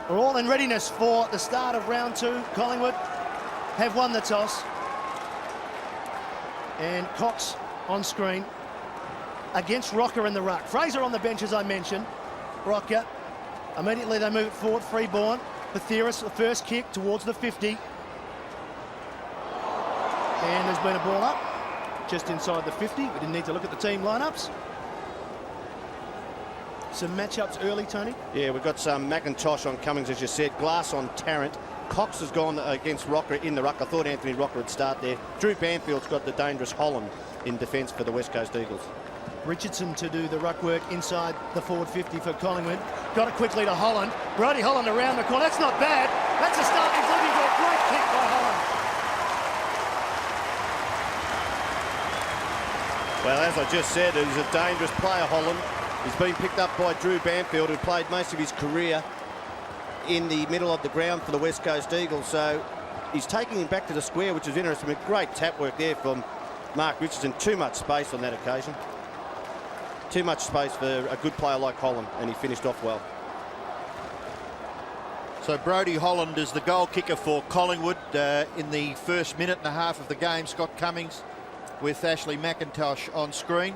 We're all in readiness for the start of round 2. Collingwood have won the toss. And Cox on screen against Rocker in the ruck. Fraser on the bench, as I mentioned. Rocker, immediately they move it forward, Freeborn. Patheris, the first kick towards the 50. And there's been a ball up just inside the 50. We didn't need to look at the team lineups. Some matchups early, Tony. Yeah, we've got some McIntosh on Cummings, as you said. Glass on Tarrant. Cox has gone against Rocker in the ruck. I thought Anthony Rocker would start there. Drew Banfield's got the dangerous Holland in defence for the West Coast Eagles. Richardson to do the ruck work inside the forward 50 for Collingwood. Got it quickly to Holland. Brodie Holland around the corner. That's not bad. That's a start. He's looking for a great kick by Holland. Well, as I just said, he's a dangerous player, Holland. He's been picked up by Drew Banfield, who played most of his career in the middle of the ground for the West Coast Eagles. So he's taking him back to the square, which is interesting. Great tap work there from Mark Richardson. Too much space on that occasion. Too much space for a good player like Holland, and he finished off well. So Brodie Holland is the goal kicker for Collingwood in the first minute and a half of the game. Scott Cummings with Ashley McIntosh on screen,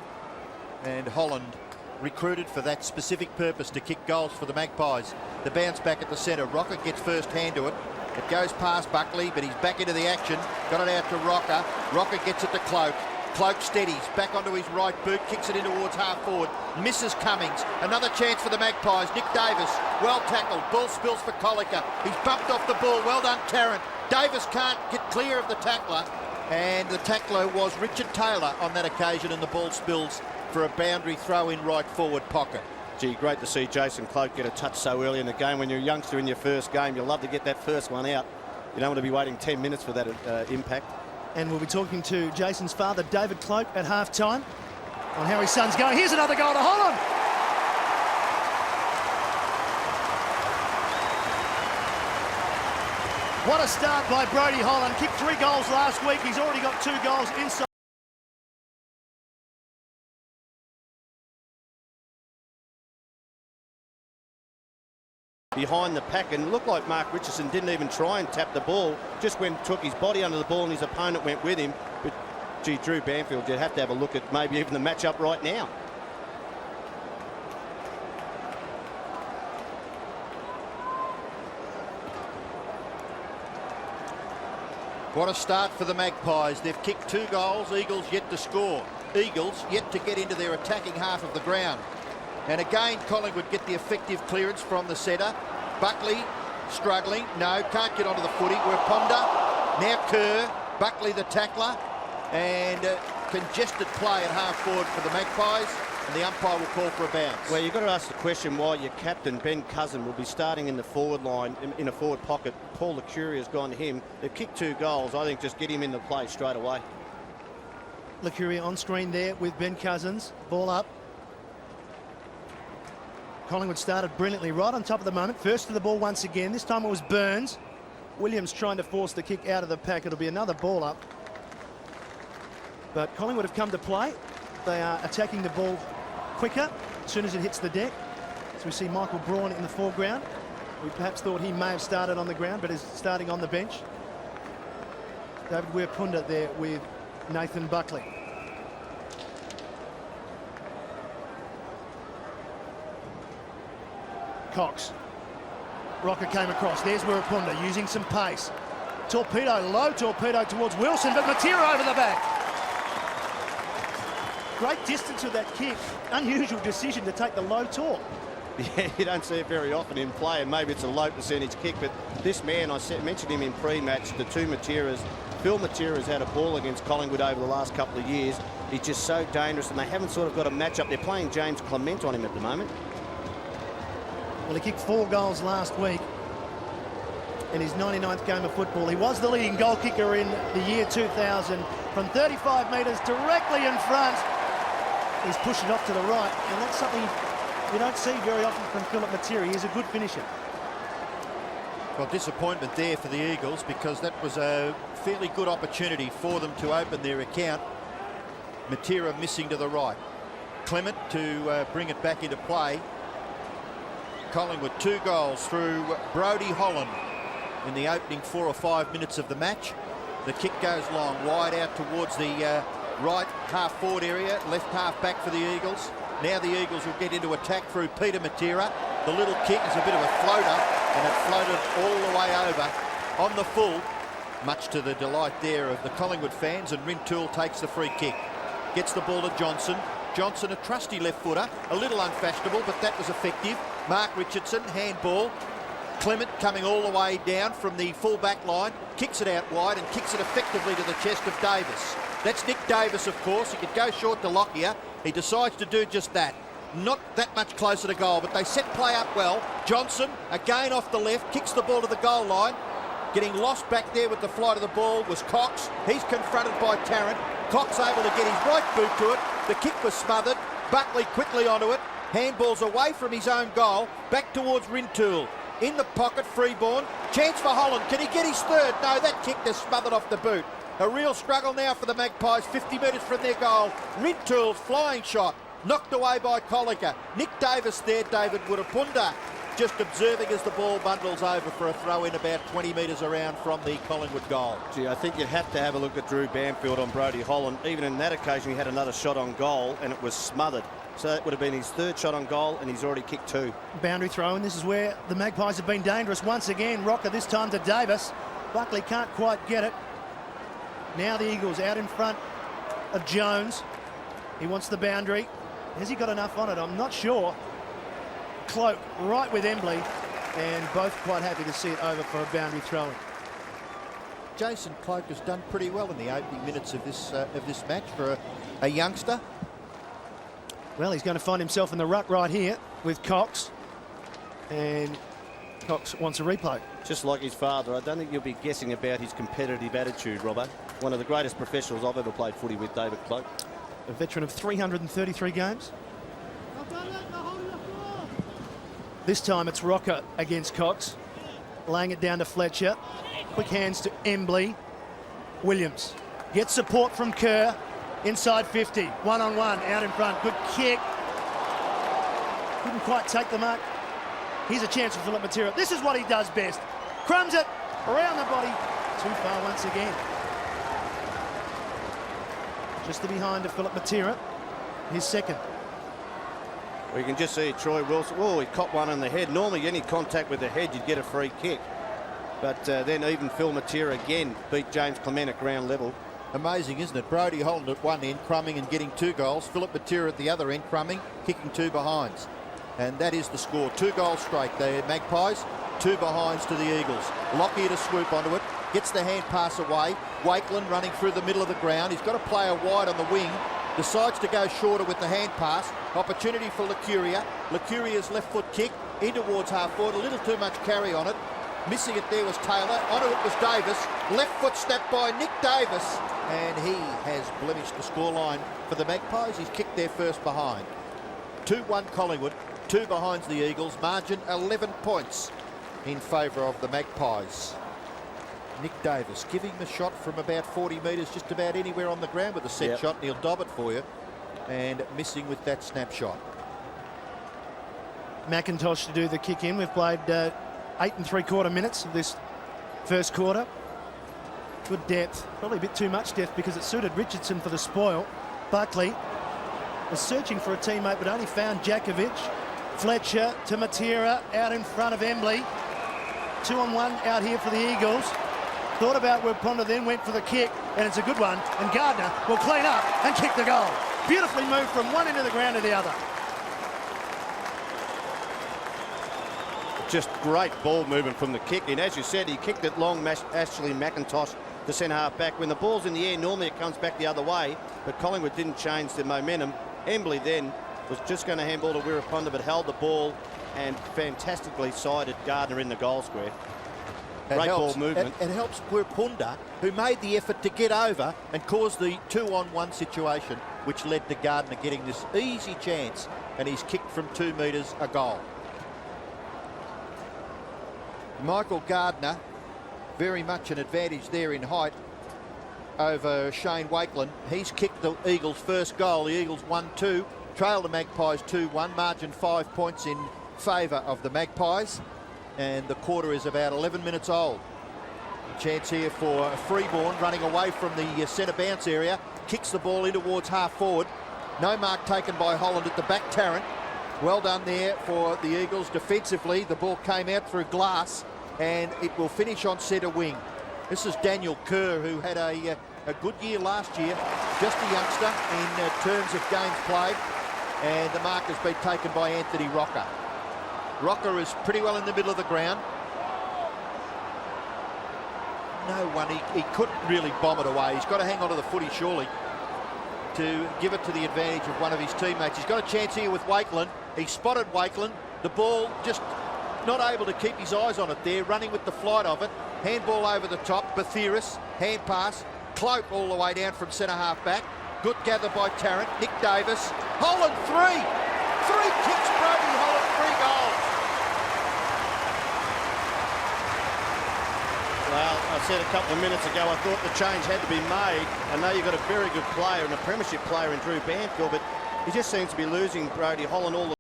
and Holland recruited for that specific purpose, to kick goals for the Magpies. The bounce back at the centre. Rocker gets first hand to it. It goes past Buckley, but he's back into the action. Got it out to Rocker. Rocker gets it to Cloak. Cloak steadies, back onto his right boot, kicks it in towards half forward. Misses Cummings. Another chance for the Magpies. Nick Davis, well tackled. Ball spills for Colliker. He's bumped off the ball. Well done, Tarrant. Davis can't get clear of the tackler, and the tackler was Richard Taylor on that occasion, and the ball spills for a boundary throw in right forward pocket. Gee, great to see Jason Cloak get a touch so early in the game. When you're a youngster in your first game, you love to get that first one out. You don't want to be waiting 10 minutes for that impact. And we'll be talking to Jason's father, David Cloak, at half-time on how his son's going. Here's another goal to Holland. What a start by Brodie Holland. Kicked 3 goals last week. He's already got 2 goals inside. Behind the pack, and looked like Mark Richardson didn't even try and tap the ball, just took his body under the ball and his opponent went with him. But gee, Drew Banfield, you'd have to have a look at maybe even the matchup right now. What a start for the Magpies. They've kicked 2 goals. Eagles yet to score. Eagles yet to get into their attacking half of the ground. And again, Collingwood get the effective clearance from the centre. Buckley struggling. No, can't get onto the footy. Ponda, now Kerr, Buckley the tackler, and congested play at half forward for the Magpies, and the umpire will call for a bounce. Well, you've got to ask the question why your captain, Ben Cousin, will be starting in the forward line, in a forward pocket. Paul Licuri has gone to him. They've kicked 2 goals. I think just get him in the play straight away. Licuri on screen there with Ben Cousins. Ball up. Collingwood started brilliantly right on top of the moment. First to the ball once again. This time it was Burns. Williams trying to force the kick out of the pack. It'll be another ball up. But Collingwood have come to play. They are attacking the ball quicker as soon as it hits the deck. So we see Michael Braun in the foreground. We perhaps thought he may have started on the ground, but is starting on the bench. David Weir-Punda there with Nathan Buckley. Cox. Rocker came across. There's Weir-Punda using some pace. Torpedo, low torpedo towards Wilson, but Matera over the back. Great distance with that kick. Unusual decision to take the low torp. Yeah, you don't see it very often in play, and maybe it's a low percentage kick, but this man, mentioned him in pre-match, the 2 Materas. Phil Matera's had a ball against Collingwood over the last couple of years. He's just so dangerous, and they haven't sort of got a match-up. They're playing James Clement on him at the moment. Well, he kicked 4 goals last week in his 99th game of football. He was the leading goal kicker in the year 2000 from 35 metres directly in front. He's pushing off to the right, and that's something you don't see very often from Philip Matera. He's a good finisher. Well, disappointment there for the Eagles, because that was a fairly good opportunity for them to open their account. Matera missing to the right. Clement to bring it back into play. Collingwood 2 goals through Brodie Holland in the opening 4 or 5 minutes of the match. The kick goes long, wide out towards the right half forward area, left half back for the Eagles. Now the Eagles will get into attack through Peter Matera. The little kick is a bit of a floater, and it floated all the way over on the full, much to the delight there of the Collingwood fans, and Rintoul takes the free kick. Gets the ball to Johnson. Johnson, a trusty left footer, a little unfashionable, but that was effective. Mark Richardson, handball. Clement coming all the way down from the full back line, kicks it out wide and kicks it effectively to the chest of Davis. That's Nick Davis, of course. He could go short to Lockyer. He decides to do just that. Not that much closer to goal, but they set play up well. Johnson, again off the left, kicks the ball to the goal line. Getting lost back there with the flight of the ball was Cox. He's confronted by Tarrant. Cox able to get his right boot to it. The kick was smothered. Buckley quickly onto it. Handballs away from his own goal. Back towards Rintoul. In the pocket, Freeborn. Chance for Holland. Can he get his third? No, that kick is smothered off the boot. A real struggle now for the Magpies, 50 metres from their goal. Rintoul's flying shot, knocked away by Colliker. Nick Davis there, David Woodapunda, just observing as the ball bundles over for a throw in about 20 metres around from the Collingwood goal. Gee, I think you'd have to have a look at Drew Banfield on Brodie Holland. Even in that occasion, he had another shot on goal, and it was smothered. So that would have been his third shot on goal, and he's already kicked 2. Boundary throw, and this is where the Magpies have been dangerous. Once again, Rocker this time to Davis. Buckley can't quite get it. Now the Eagles out in front of Jones. He wants the boundary. Has he got enough on it? I'm not sure. Cloak right with Embley, and both quite happy to see it over for a boundary throw-in. Jason Cloak has done pretty well in the opening minutes of this match for a youngster. Well, he's going to find himself in the rut right here with Cox, and Cox wants a replay. Just like his father, I don't think you'll be guessing about his competitive attitude, Robbo. One of the greatest professionals I've ever played footy with, David Cloak. A veteran of 333 games. This time it's Rocker against Cox. Laying it down to Fletcher. Quick hands to Embley. Williams gets support from Kerr. Inside 50. One-on-one out in front. Good kick. Couldn't quite take the mark. Here's a chance for Philip Matera. This is what he does best. Crumbs it around the body. Too far once again. Just the behind of Philip Matera. His second. Well, you can just see Troy Wilson. Oh, he caught one on the head. Normally, any contact with the head, you'd get a free kick. But then even Phil Matera again beat James Clement at ground level. Amazing, isn't it? Brodie Holland at one end, crumbing and getting 2 goals. Philip Matera at the other end, crumbing, kicking 2 behinds. And that is the score. 2 goals straight. The Magpies, 2 behinds to the Eagles. Lockyer to swoop onto it. Gets the hand pass away. Wakeland running through the middle of the ground. He's got a player wide on the wing. Decides to go shorter with the hand pass. Opportunity for Licuria. Licuria's left foot kick in towards half forward. A little too much carry on it. Missing it there was Taylor. Onto it was Davis. Left foot snap by Nick Davis. And he has blemished the scoreline for the Magpies. He's kicked their first behind. 2-1 Collingwood. 2 behinds the Eagles. Margin 11 points in favour of the Magpies. Nick Davis giving the shot from about 40 metres, just about anywhere on the ground with a set shot, and he'll dob it for you. And missing with that snapshot. McIntosh to do the kick in. We've played 8 3/4 minutes of this first quarter. Good depth, probably a bit too much depth because it suited Richardson for the spoil. Buckley was searching for a teammate but only found Jakovic. Fletcher to Matera out in front of Embley. 2-on-1 out here for the Eagles. Thought about Woodapunda, then went for the kick, and it's a good one. And Gardner will clean up and kick the goal. Beautifully moved from one end of the ground to the other. Just great ball movement from the kick. And as you said, he kicked it long, Ashley McIntosh, the centre half back. When the ball's in the air, normally it comes back the other way, but Collingwood didn't change the momentum. Embley then was just going to handball to Woodapunda, but held the ball and fantastically sided Gardner in the goal square. Great ball movement. It helps Woodapunda, who made the effort to get over and caused the 2-on-1 situation, which led to Gardner getting this easy chance, and he's kicked from 2 metres a goal. Michael Gardner, very much an advantage there in height over Shane Wakeland. He's kicked the Eagles' first goal. The Eagles 1-2, trail the Magpies 2-1, margin 5 points in favour of the Magpies, and the quarter is about 11 minutes old. Chance here for Freeborn, running away from the centre bounce area, kicks the ball in towards half forward. No mark taken by Holland at the back. Tarrant, well done there for the Eagles defensively. The ball came out through glass, and it will finish on centre wing. This is Daniel Kerr, who had a good year last year, just a youngster in terms of games played, and the mark has been taken by Anthony Rocker. Rocker is pretty well in the middle of the ground. No one, he couldn't really bomb it away. He's got to hang on to the footy surely to give it to the advantage of one of his teammates. He's got a chance here with Wakeland. He spotted Wakeland. The ball just not able to keep his eyes on it there, running with the flight of it. Handball over the top, Bathiris, hand pass, Cloak all the way down from centre half back. Good gather by Tarrant, Nick Davis. Holland three kicks, Brody Holland, 3 goals. Well, I said a couple of minutes ago, I thought the change had to be made. I know you've got a very good player and a premiership player in Drew Banfield, but he just seems to be losing Brody Holland all the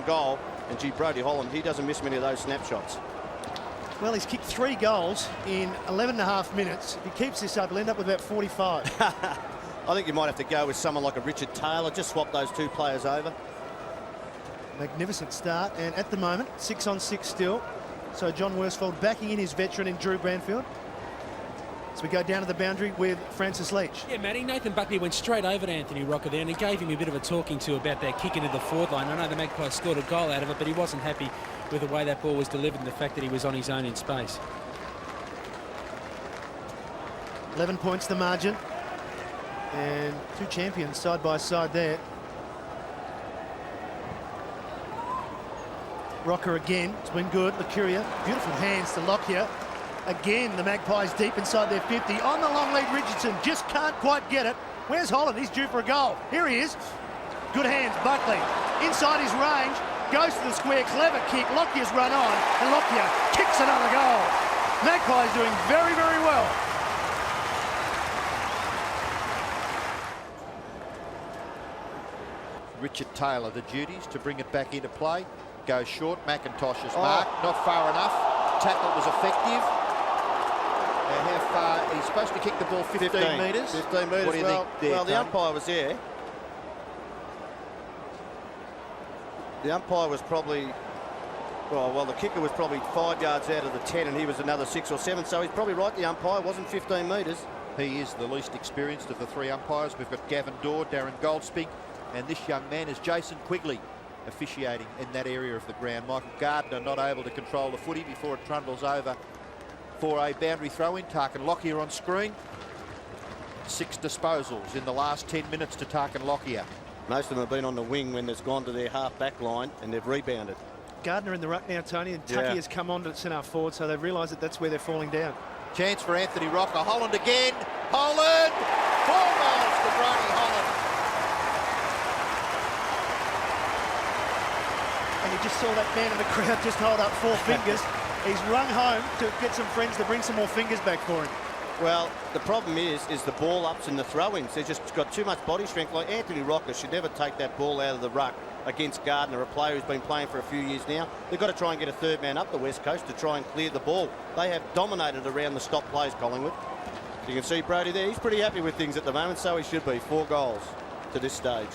goal. And gee, Brody Holland, he doesn't miss many of those snapshots. Well, he's kicked 3 goals in 11.5 minutes. If he keeps this up, he'll end up with about 45. I think you might have to go with someone like a Richard Taylor. Just swap those 2 players over. Magnificent start, and at the moment 6 on 6 still. So John Worsfold backing in his veteran in Drew Banfield. So we go down to the boundary with Francis Leach. Yeah, Matty, Nathan Buckley went straight over to Anthony Rocker there, and he gave him a bit of a talking to about that kick into the forward line. I know the Magpies scored a goal out of it, but he wasn't happy with the way that ball was delivered and the fact that he was on his own in space. 11 points the margin, and 2 champions side by side there. Rocker again, it's been good. Lucuria, beautiful hands to Lockyer. Again, the Magpies deep inside their 50. On the long lead, Richardson just can't quite get it. Where's Holland? He's due for a goal. Here he is. Good hands, Buckley. Inside his range, goes to the square, clever kick. Lockyer's run on, and Lockyer kicks another goal. Magpies doing very, very well. Richard Taylor, the duties to bring it back into play. Goes short, McIntosh's mark, not far enough. Tackle was effective. And how far? He's supposed to kick the ball 15 metres. 15 metres. What do you think there, well, the umpire was there. The umpire was probably, well, the kicker was probably 5 yards out of the 10, and he was another 6 or 7. So he's probably right. The umpire wasn't 15 metres. He is the least experienced of the 3 umpires. We've got Gavin Dorr, Darren Goldspink, and this young man is Jason Quigley, officiating in that area of the ground. Michael Gardner not able to control the footy before it trundles over for a boundary throw-in. Tarkin Lockyer on screen. 6 disposals in the last 10 minutes to Tarkin Lockyer. Most of them have been on the wing when it's gone to their half-back line, and they've rebounded. Gardner in the ruck now, Tony, and Tucky has come on to centre forward, so they've realised that that's where they're falling down. Chance for Anthony Rocker. Holland again. Holland! 4 goals for Brody Holland. And you just saw that man in the crowd just hold up 4 fingers. He's run home to get some friends to bring some more fingers back for him. Well, the problem is the ball ups and the throw-ins. They've just got too much body strength. Like Anthony Rocker should never take that ball out of the ruck against Gardner, a player who's been playing for a few years now. They've got to try and get a 3rd man up the West Coast to try and clear the ball. They have dominated around the stop plays, Collingwood. You can see Brody there. He's pretty happy with things at the moment, so he should be. 4 goals to this stage.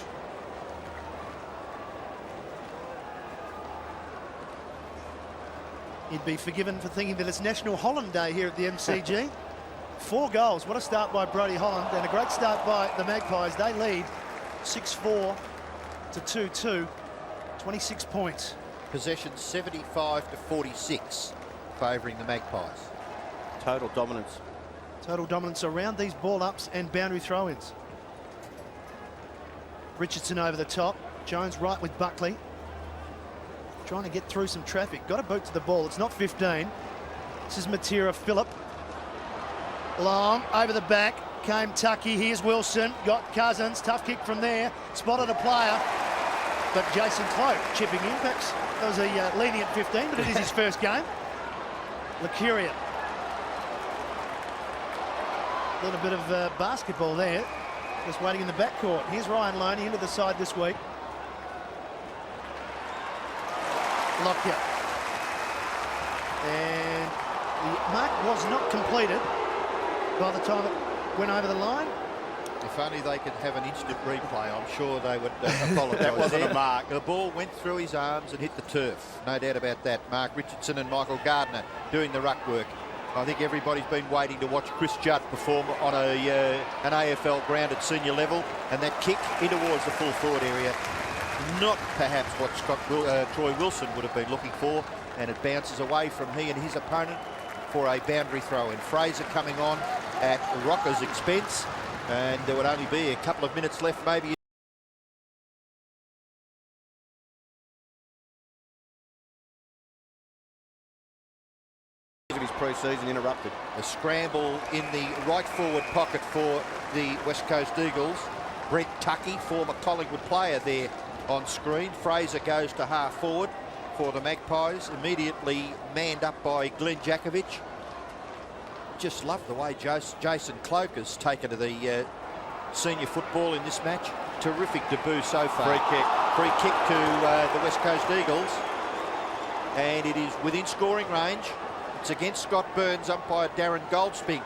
He'd be forgiven for thinking that it's National Holland Day here at the MCG. 4 goals. What a start by Brody Holland, and a great start by the Magpies. They lead 6-4 to 2-2. 26 points. Possession 75 to 46, favouring the Magpies. Total dominance. Total dominance around these ball ups and boundary throw-ins. Richardson over the top. Jones right with Buckley. Trying to get through some traffic. Got a boot to the ball. It's not 15. This is Matera Phillip. Long over the back. Came Tucky. Here's Wilson. Got Cousins. Tough kick from there. Spotted a player. But Jason Cloak chipping in. Perhaps that was a lenient 15, but it is his first game. Lucuria. A little bit of basketball there. Just waiting in the backcourt. Here's Ryan Loney into the side this week. Lockyer. And the mark was not completed by the time it went over the line. If only they could have an instant replay, I'm sure they would apologise. That wasn't a mark. The ball went through his arms and hit the turf. No doubt about that. Mark Richardson and Michael Gardner doing the ruck work. I think everybody's been waiting to watch Chris Judd perform on an AFL ground at senior level, and that kick in towards the full forward area, not perhaps what Troy Wilson would have been looking for, and it bounces away from he and his opponent for a boundary throw. And Fraser coming on at Rocker's expense, and there would only be a couple of minutes left, maybe. His pre-season interrupted. A scramble in the right forward pocket for the West Coast Eagles. Brent Tuckey, former Collingwood player, there on screen. Fraser goes to half forward for the Magpies, immediately manned up by Glenn Jakovic. Just love the way Jason Cloak has taken to the senior football in this match. Terrific debut so far. Free kick to the West Coast Eagles, and it is within scoring range. It's against Scott Burns, umpire Darren Goldspink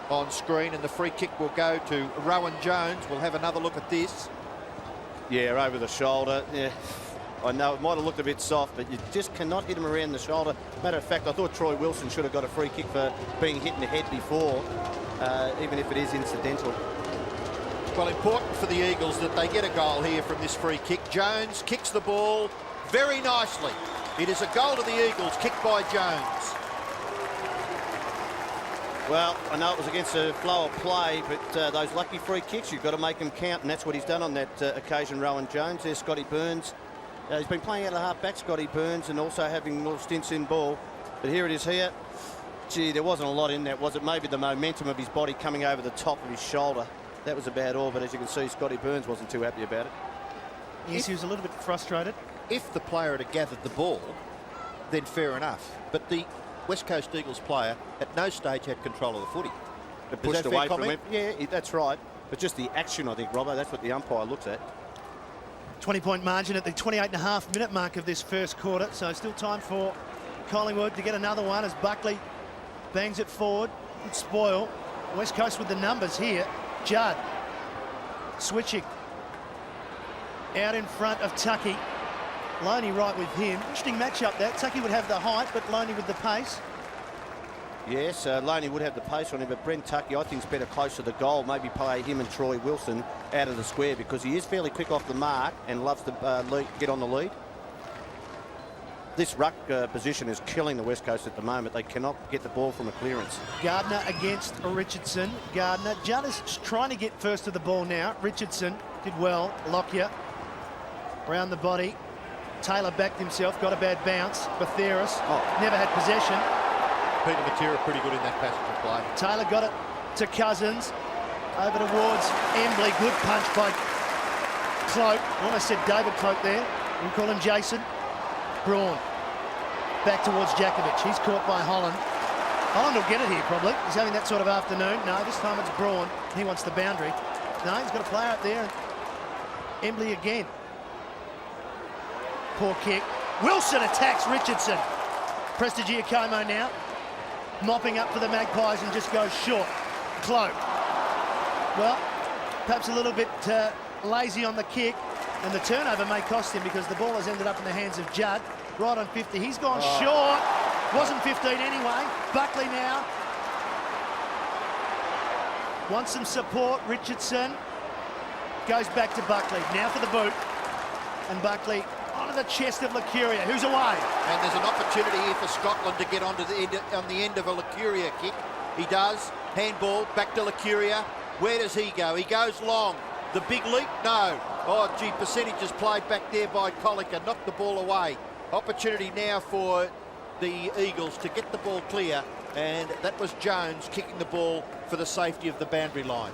on screen, and the free kick will go to Rowan Jones. We'll have another look at this. Yeah, over the shoulder. Yeah, I know it might have looked a bit soft, but you just cannot hit him around the shoulder. Matter of fact, I thought Troy Wilson should have got a free kick for being hit in the head before, even if it is incidental. Well, important for the Eagles that they get a goal here from this free kick. Jones kicks the ball very nicely. It is a goal to the Eagles, kicked by Jones. Well, I know it was against a flow of play, but those lucky free kicks, you've got to make them count, and that's what he's done on that occasion. Rowan Jones, there's Scotty Burns. He's been playing out of half-back, Scotty Burns, and also having little stints in ball. But here it is here. Gee, there wasn't a lot in that, was it? Maybe the momentum of his body coming over the top of his shoulder. That was about all, but as you can see, Scotty Burns wasn't too happy about it. Yes, he was a little bit frustrated. If the player had gathered the ball, then fair enough. But the West Coast Eagles player at no stage had control of the footy. It pushed away from him. Yeah, that's right. But just the action, I think, Robbo, that's what the umpire looks at. 20-point margin at the 28.5-minute mark of this first quarter, so still time for Collingwood to get another one as Buckley bangs it forward. Good spoil. West Coast with the numbers here. Judd switching out in front of Tuckey. Loney right with him. Interesting matchup that. Tuckey would have the height, but Loney with the pace. Yes, Loney would have the pace on him, but Brent Tuckey, I think, is better close to the goal. Maybe play him and Troy Wilson out of the square, because he is fairly quick off the mark and loves to get on the lead. This ruck position is killing the West Coast at the moment. They cannot get the ball from a clearance. Gardner against Richardson. Gardner. Judd is trying to get first to the ball now. Richardson did well. Lockyer around the body. Taylor backed himself, got a bad bounce. Batheris never had possession. Peter Matera pretty good in that passage of play. Taylor got it to Cousins. Over towards Embley. Good punch by Cloak. I almost said David Cloak there. We call him Jason. Braun. Back towards Jakovic. He's caught by Holland. Holland will get it here probably. He's having that sort of afternoon. No, this time it's Braun. He wants the boundary. No, he's got a player up there. Embley again. Poor kick. Wilson attacks Richardson. Prestigiacomo now. Mopping up for the Magpies and just goes short. Cloak. Well, perhaps a little bit lazy on the kick, and the turnover may cost him because the ball has ended up in the hands of Judd. Right on 50. He's gone short. Wasn't 15 anyway. Buckley now. Wants some support. Richardson goes back to Buckley. Now for the boot. And Buckley onto the chest of Licuria, who's away. And there's an opportunity here for Scotland to get on the end of a Licuria kick. He does. Handball back to Licuria. Where does he go? He goes long. The big leap? No. Oh, gee, percentages played back there by Colliker. Knocked the ball away. Opportunity now for the Eagles to get the ball clear. And that was Jones kicking the ball for the safety of the boundary line.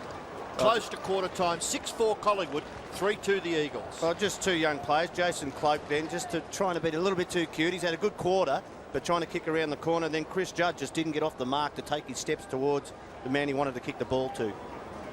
Close to quarter time. 6-4 Collingwood. 3-2 the Eagles. Well, just two young players. Jason Cloak then, just trying to be a little bit too cute. He's had a good quarter, but trying to kick around the corner. Then Chris Judd just didn't get off the mark to take his steps towards the man he wanted to kick the ball to.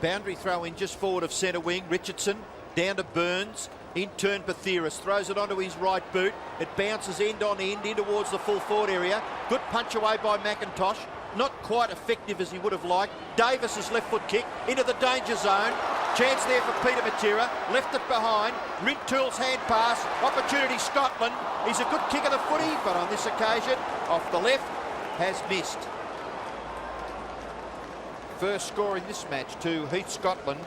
Boundary throw in just forward of centre wing. Richardson down to Burns. In turn, Bathiris throws it onto his right boot. It bounces end on end in towards the full forward area. Good punch away by McIntosh. Not quite effective as he would have liked. Davis's left foot kick into the danger zone. Chance there for Peter Matera. Left it behind. Rintoul's hand pass. Opportunity Scotland. He's a good kick of the footy, but on this occasion, off the left, has missed. First score in this match to Heath Scotland.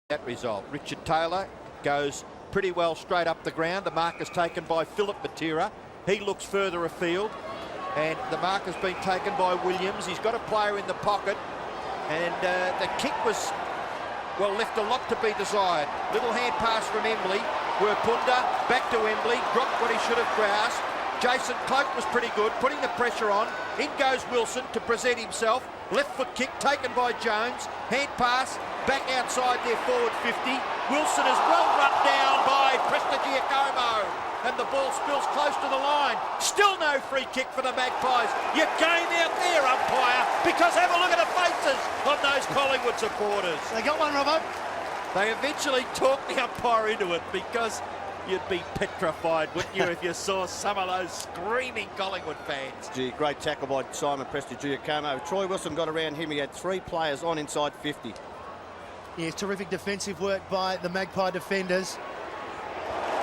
That result. Richard Taylor goes pretty well straight up the ground. The mark is taken by Philip Matera. He looks further afield, and the mark has been taken by Williams. He's got a player in the pocket, and the kick was, well, left a lot to be desired. Little hand pass from Embley. Werpunda back to Embley, dropped what he should have grasped. Jason Cloak was pretty good, putting the pressure on. In goes Wilson to present himself. Left foot kick taken by Jones. Hand pass back outside their forward 50. Wilson is well run down by Prestigiacomo, and the ball spills close to the line. Still no free kick for the Magpies. You game out there, umpire, because have a look at the faces of those Collingwood supporters. They got one, Robbo. They eventually talked the umpire into it, because you'd be petrified, wouldn't you, if you saw some of those screaming Collingwood fans. Gee, great tackle by Simon Prestigiacomo. Troy Wilson got around him. He had 3 players on inside 50. Yes, terrific defensive work by the Magpie defenders.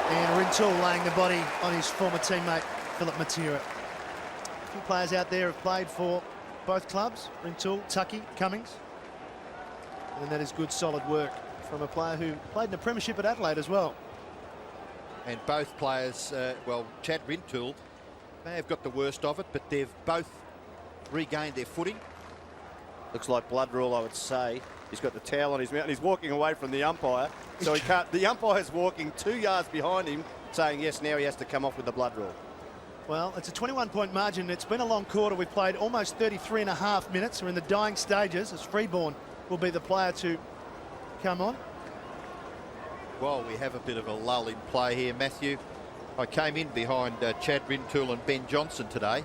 And Rintoul laying the body on his former teammate, Philip Matera. A few players out there have played for both clubs, Rintoul, Tucky, Cummings. And that is good, solid work from a player who played in the premiership at Adelaide as well. And both players, well, Chad Rintoul may have got the worst of it, but they've both regained their footing. Looks like blood rule, I would say. He's got the towel on his mouth and he's walking away from the umpire. So he can't. The umpire's walking 2 yards behind him, saying yes, now he has to come off with the blood rule. Well, it's a 21-point margin. It's been a long quarter. We've played almost 33.5 minutes. We're in the dying stages as Freeborn will be the player to come on. Well, we have a bit of a lull in play here, Matthew. I came in behind Chad Rintoul and Ben Johnson today,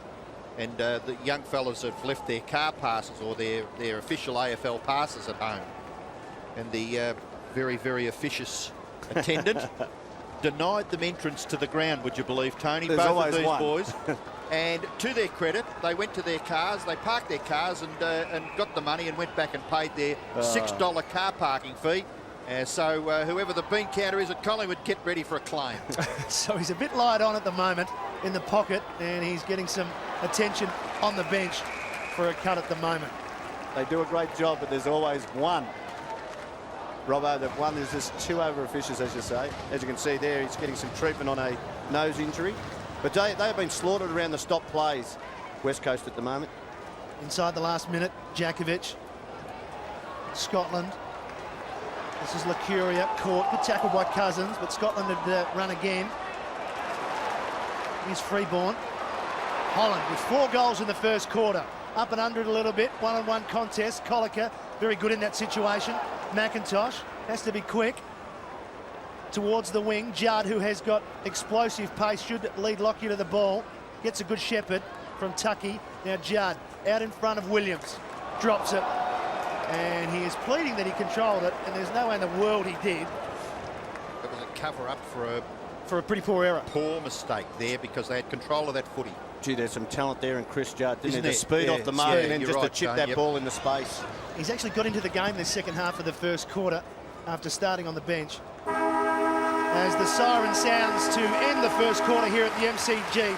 and the young fellas have left their car passes or their official AFL passes at home. And the very, very officious attendant denied them entrance to the ground, would you believe, Tony? There's both of these one. boys. And to their credit, they went to their cars, they parked their cars and got the money and went back and paid their $6 car parking fee. So whoever the bean counter is at Collingwood, get ready for a claim. So he's a bit light on at the moment in the pocket, and he's getting some attention on the bench for a cut at the moment. They do a great job, but there's always one. Robbo, that one is just 2 over officials, as you say. As you can see there, he's getting some treatment on a nose injury. But they have been slaughtered around the stop plays, West Coast at the moment. Inside the last minute, Jakovic, Scotland. This is Lacuria, caught. Good tackle by Cousins, but Scotland had run again. Here's Freeborn. Holland with 4 goals in the first quarter. Up and under it a little bit. One-on-one contest. Colica, very good in that situation. McIntosh has to be quick. Towards the wing, Judd, who has got explosive pace, should lead Lockyer to the ball. Gets a good shepherd from Tucky. Now Judd out in front of Williams. Drops it. And he is pleading that he controlled it, and there's no way in the world he did. It was a cover-up for a pretty poor error. Poor mistake there, because they had control of that footy. Gee, there's some talent there in Chris Judd, didn't Isn't he? The there? speed Yeah, off the mark, and then you're just right, to chip Shane, that yep. ball into space. He's actually got into the game in the second half of the first quarter after starting on the bench. As the siren sounds to end the first quarter here at the MCG.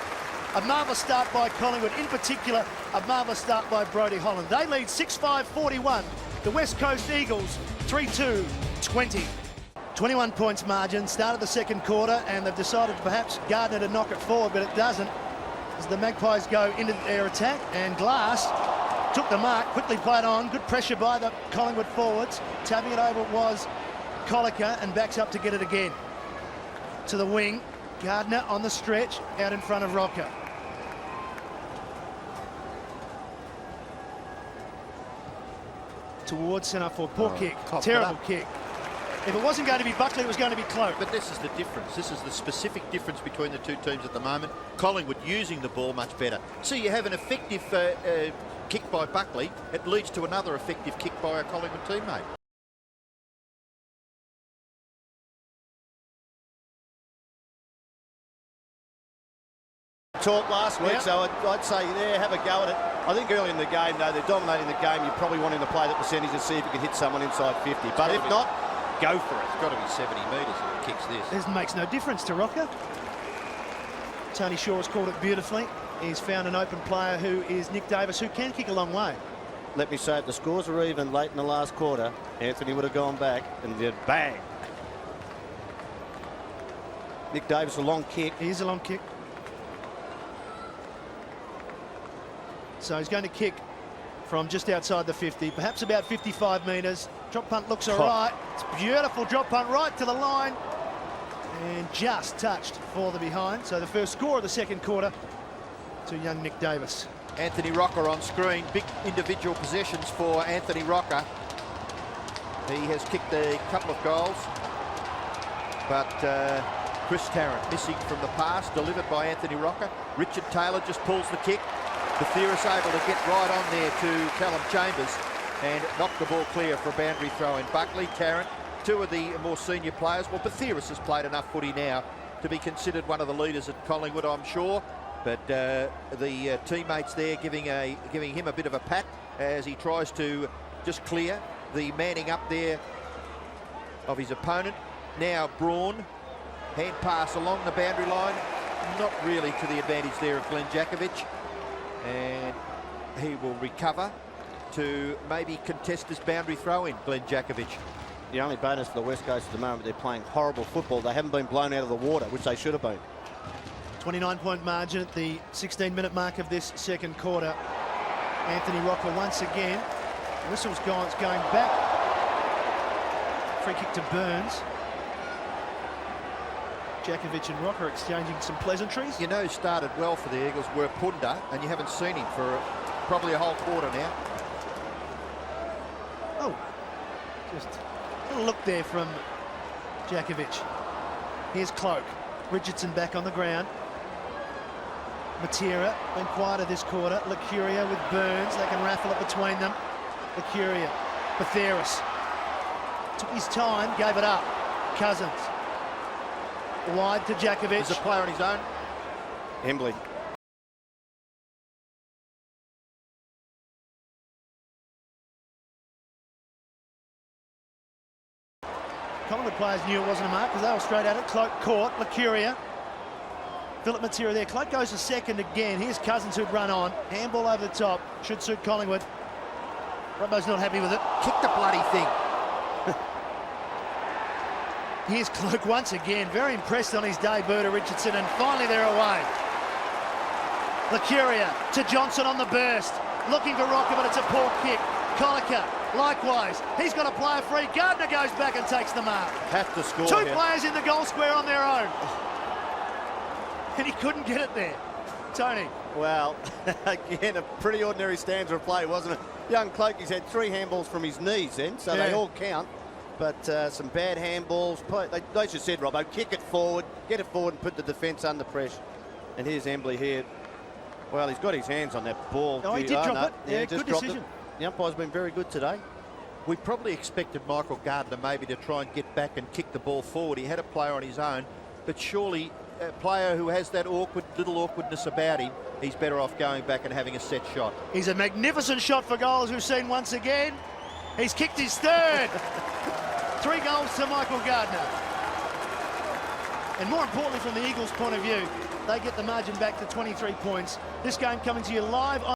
A marvellous start by Collingwood, in particular a marvellous start by Brodie Holland. They lead 6-5-41. The West Coast Eagles 3-2-20. 21 points margin, start of the second quarter, and they've decided perhaps Gardner to knock it forward, but it doesn't, as the Magpies go into their attack, and Glass took the mark, quickly played on, good pressure by the Collingwood forwards. Tapping it over was Colica, and backs up to get it again. To the wing, Gardner on the stretch, out in front of Rocker. towards centre forward. Poor kick, coughed terrible it up. kick. If it wasn't going to be Buckley, it was going to be Cloak. But this is the difference. This is the specific difference between the two teams at the moment. Collingwood using the ball much better. So you have an effective kick by Buckley. It leads to another effective kick by a Collingwood teammate. Talk last week, Yep. so I'd say, yeah, have a go at it. I think early in the game, though, they're dominating the game. You probably want him to play the percentage and see if he can hit someone inside 50. But if not, go for it. It's got to be 70 metres if it kicks this. This makes no difference to Rocker. Tony Shaw has called it beautifully. He's found an open player who is Nick Davis, who can kick a long way. Let me say, if the scores are even late in the last quarter, Anthony would have gone back and did bang. Nick Davis, a long kick. Here's a long kick. So he's going to kick from just outside the 50, perhaps about 55 metres. Drop punt looks all right. It's beautiful drop punt right to the line. And just touched for the behind. So the first score of the second quarter to young Nick Davis. Anthony Rocker on screen. Big individual possessions for Anthony Rocker. He has kicked a couple of goals. But Chris Tarrant missing from the pass, delivered by Anthony Rocker. Richard Taylor just pulls the kick. Bathiris able to get right on there to Callum Chambers and knock the ball clear for a boundary throw in. Buckley, Tarrant, two of the more senior players. Well, Bathiris has played enough footy now to be considered one of the leaders at Collingwood, I'm sure. But the teammates there giving him a bit of a pat as he tries to just clear the manning up there of his opponent. Now Braun, hand pass along the boundary line, not really to the advantage there of Glenn Jakovic. And he will recover to maybe contest this boundary throw in, Glenn Jakovic. The only bonus for the West Coast at the moment, they're playing horrible football. They haven't been blown out of the water, which they should have been. 29-point margin at the 16-minute mark of this second quarter. Anthony Rocker once again. Whistle's going back. Free kick to Burns. Jakovic and Rocker exchanging some pleasantries. You know, started well for the Eagles were Punda, and you haven't seen him for probably a whole quarter now. Oh, just a little look there from Jakovic. Here's Cloak. Richardson back on the ground. Matera been quieter this quarter. Licuria with Burns. They can raffle it between them. Licuria. Bathiris. Took his time, gave it up. Cousins. Wide to Jakovic. There's a player on his own. Hembley. Collingwood players knew it wasn't a mark because they were straight at it. Cloak caught. Licuria. Philip Matera there. Cloak goes to second again. Here's Cousins who'd run on. Handball over the top. Should suit Collingwood. Robbo's not happy with it. Kick the bloody thing. Here's Cloak once again. Very impressed on his debut to Richardson. And finally they're away. Licuria to Johnson on the burst. Looking for Rocker, but it's a poor kick. Colica, likewise. He's got to play a free. Gardner goes back and takes the mark. Have to score. Two here. players in the goal square on their own. And he couldn't get it there. Tony. Well, again, a pretty ordinary stanza of play, wasn't it? Young Cloak, he's had 3 handballs from his knees then, so they all count. But some bad handballs. They just said, Robbo, kick it forward, get it forward and put the defence under pressure. And here's Embley here. Well, he's got his hands on that ball. Oh, he did drop it. Yeah, just good dropped decision. it. The umpire's been very good today. We probably expected Michael Gardner maybe to try and get back and kick the ball forward. He had a player on his own, but surely a player who has that little awkwardness about him, he's better off going back and having a set shot. He's a magnificent shot for goal, as we've seen once again. He's kicked his third. 3 goals to Michael Gardner. And more importantly, from the Eagles' point of view, they get the margin back to 23 points. This game coming to you live on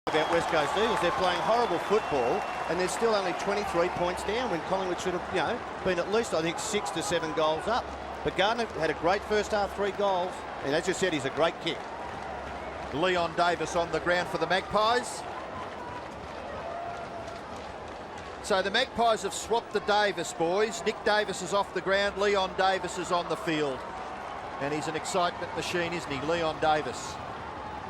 about West Coast Eagles. They're playing horrible football and they're still only 23 points down when Collingwood should have, been at least, I think, 6 to 7 goals up. But Gardner had a great first half, 3 goals, and as you said, he's a great kick. Leon Davis on the ground for the Magpies. So the Magpies have swapped the Davis boys. Nick Davis is off the ground. Leon Davis is on the field. And he's an excitement machine, isn't he? Leon Davis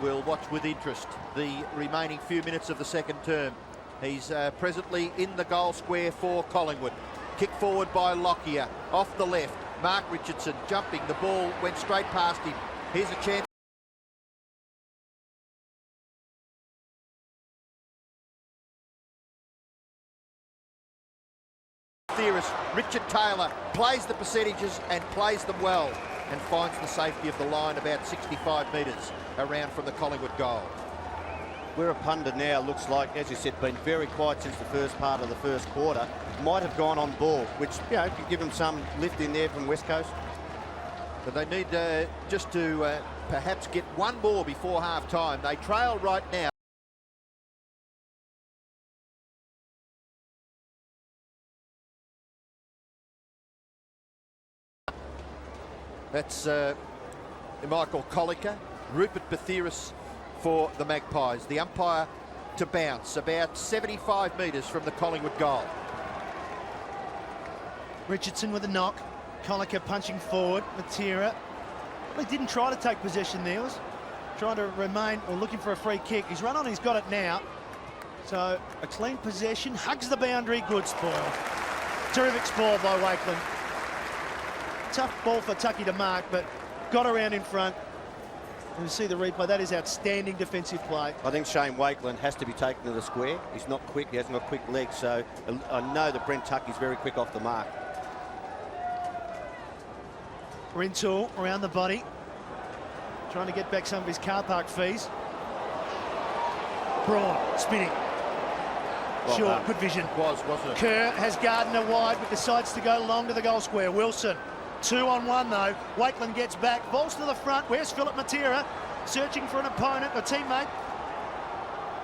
will watch with interest the remaining few minutes of the second term. He's presently in the goal square for Collingwood. Kick forward by Lockyer, off the left. Mark Richardson jumping, the ball went straight past him. Here's a chance. Theorist Richard Taylor plays the percentages and plays them well and finds the safety of the line about 65 metres around from the Collingwood goal. Where a pundit now looks like, as you said, been very quiet since the first part of the first quarter, might have gone on ball, which, you know, could give them some lift in there from West Coast. But they need just to perhaps get one more before half-time. They trail right now. That's Michael Colliker, Rupert Bathiris for the Magpies. The umpire to bounce about 75 metres from the Collingwood goal. Richardson with a knock. Colliker punching forward. Matera. Well, he didn't try to take possession there. He was trying to remain or looking for a free kick. He's run on, he's got it now. So a clean possession. Hugs the boundary. Good spoil. Terrific spoil by Wakeland. Tough ball for Tucky to mark, but got around in front. You see the replay. That is outstanding defensive play. I think Shane Wakeland has to be taken to the square. He's not quick. He hasn't got quick legs, so I know that Brent Tucky's very quick off the mark. Rintoul around the body, trying to get back some of his car park fees. Braun spinning. Well Sure, done. good vision. Wasn't it? Kerr has Gardner wide, but decides to go long to the goal square. Wilson, 2-on-1 though. Wakeland gets back, balls to the front. Where's Philip Matera? Searching for an opponent, a teammate.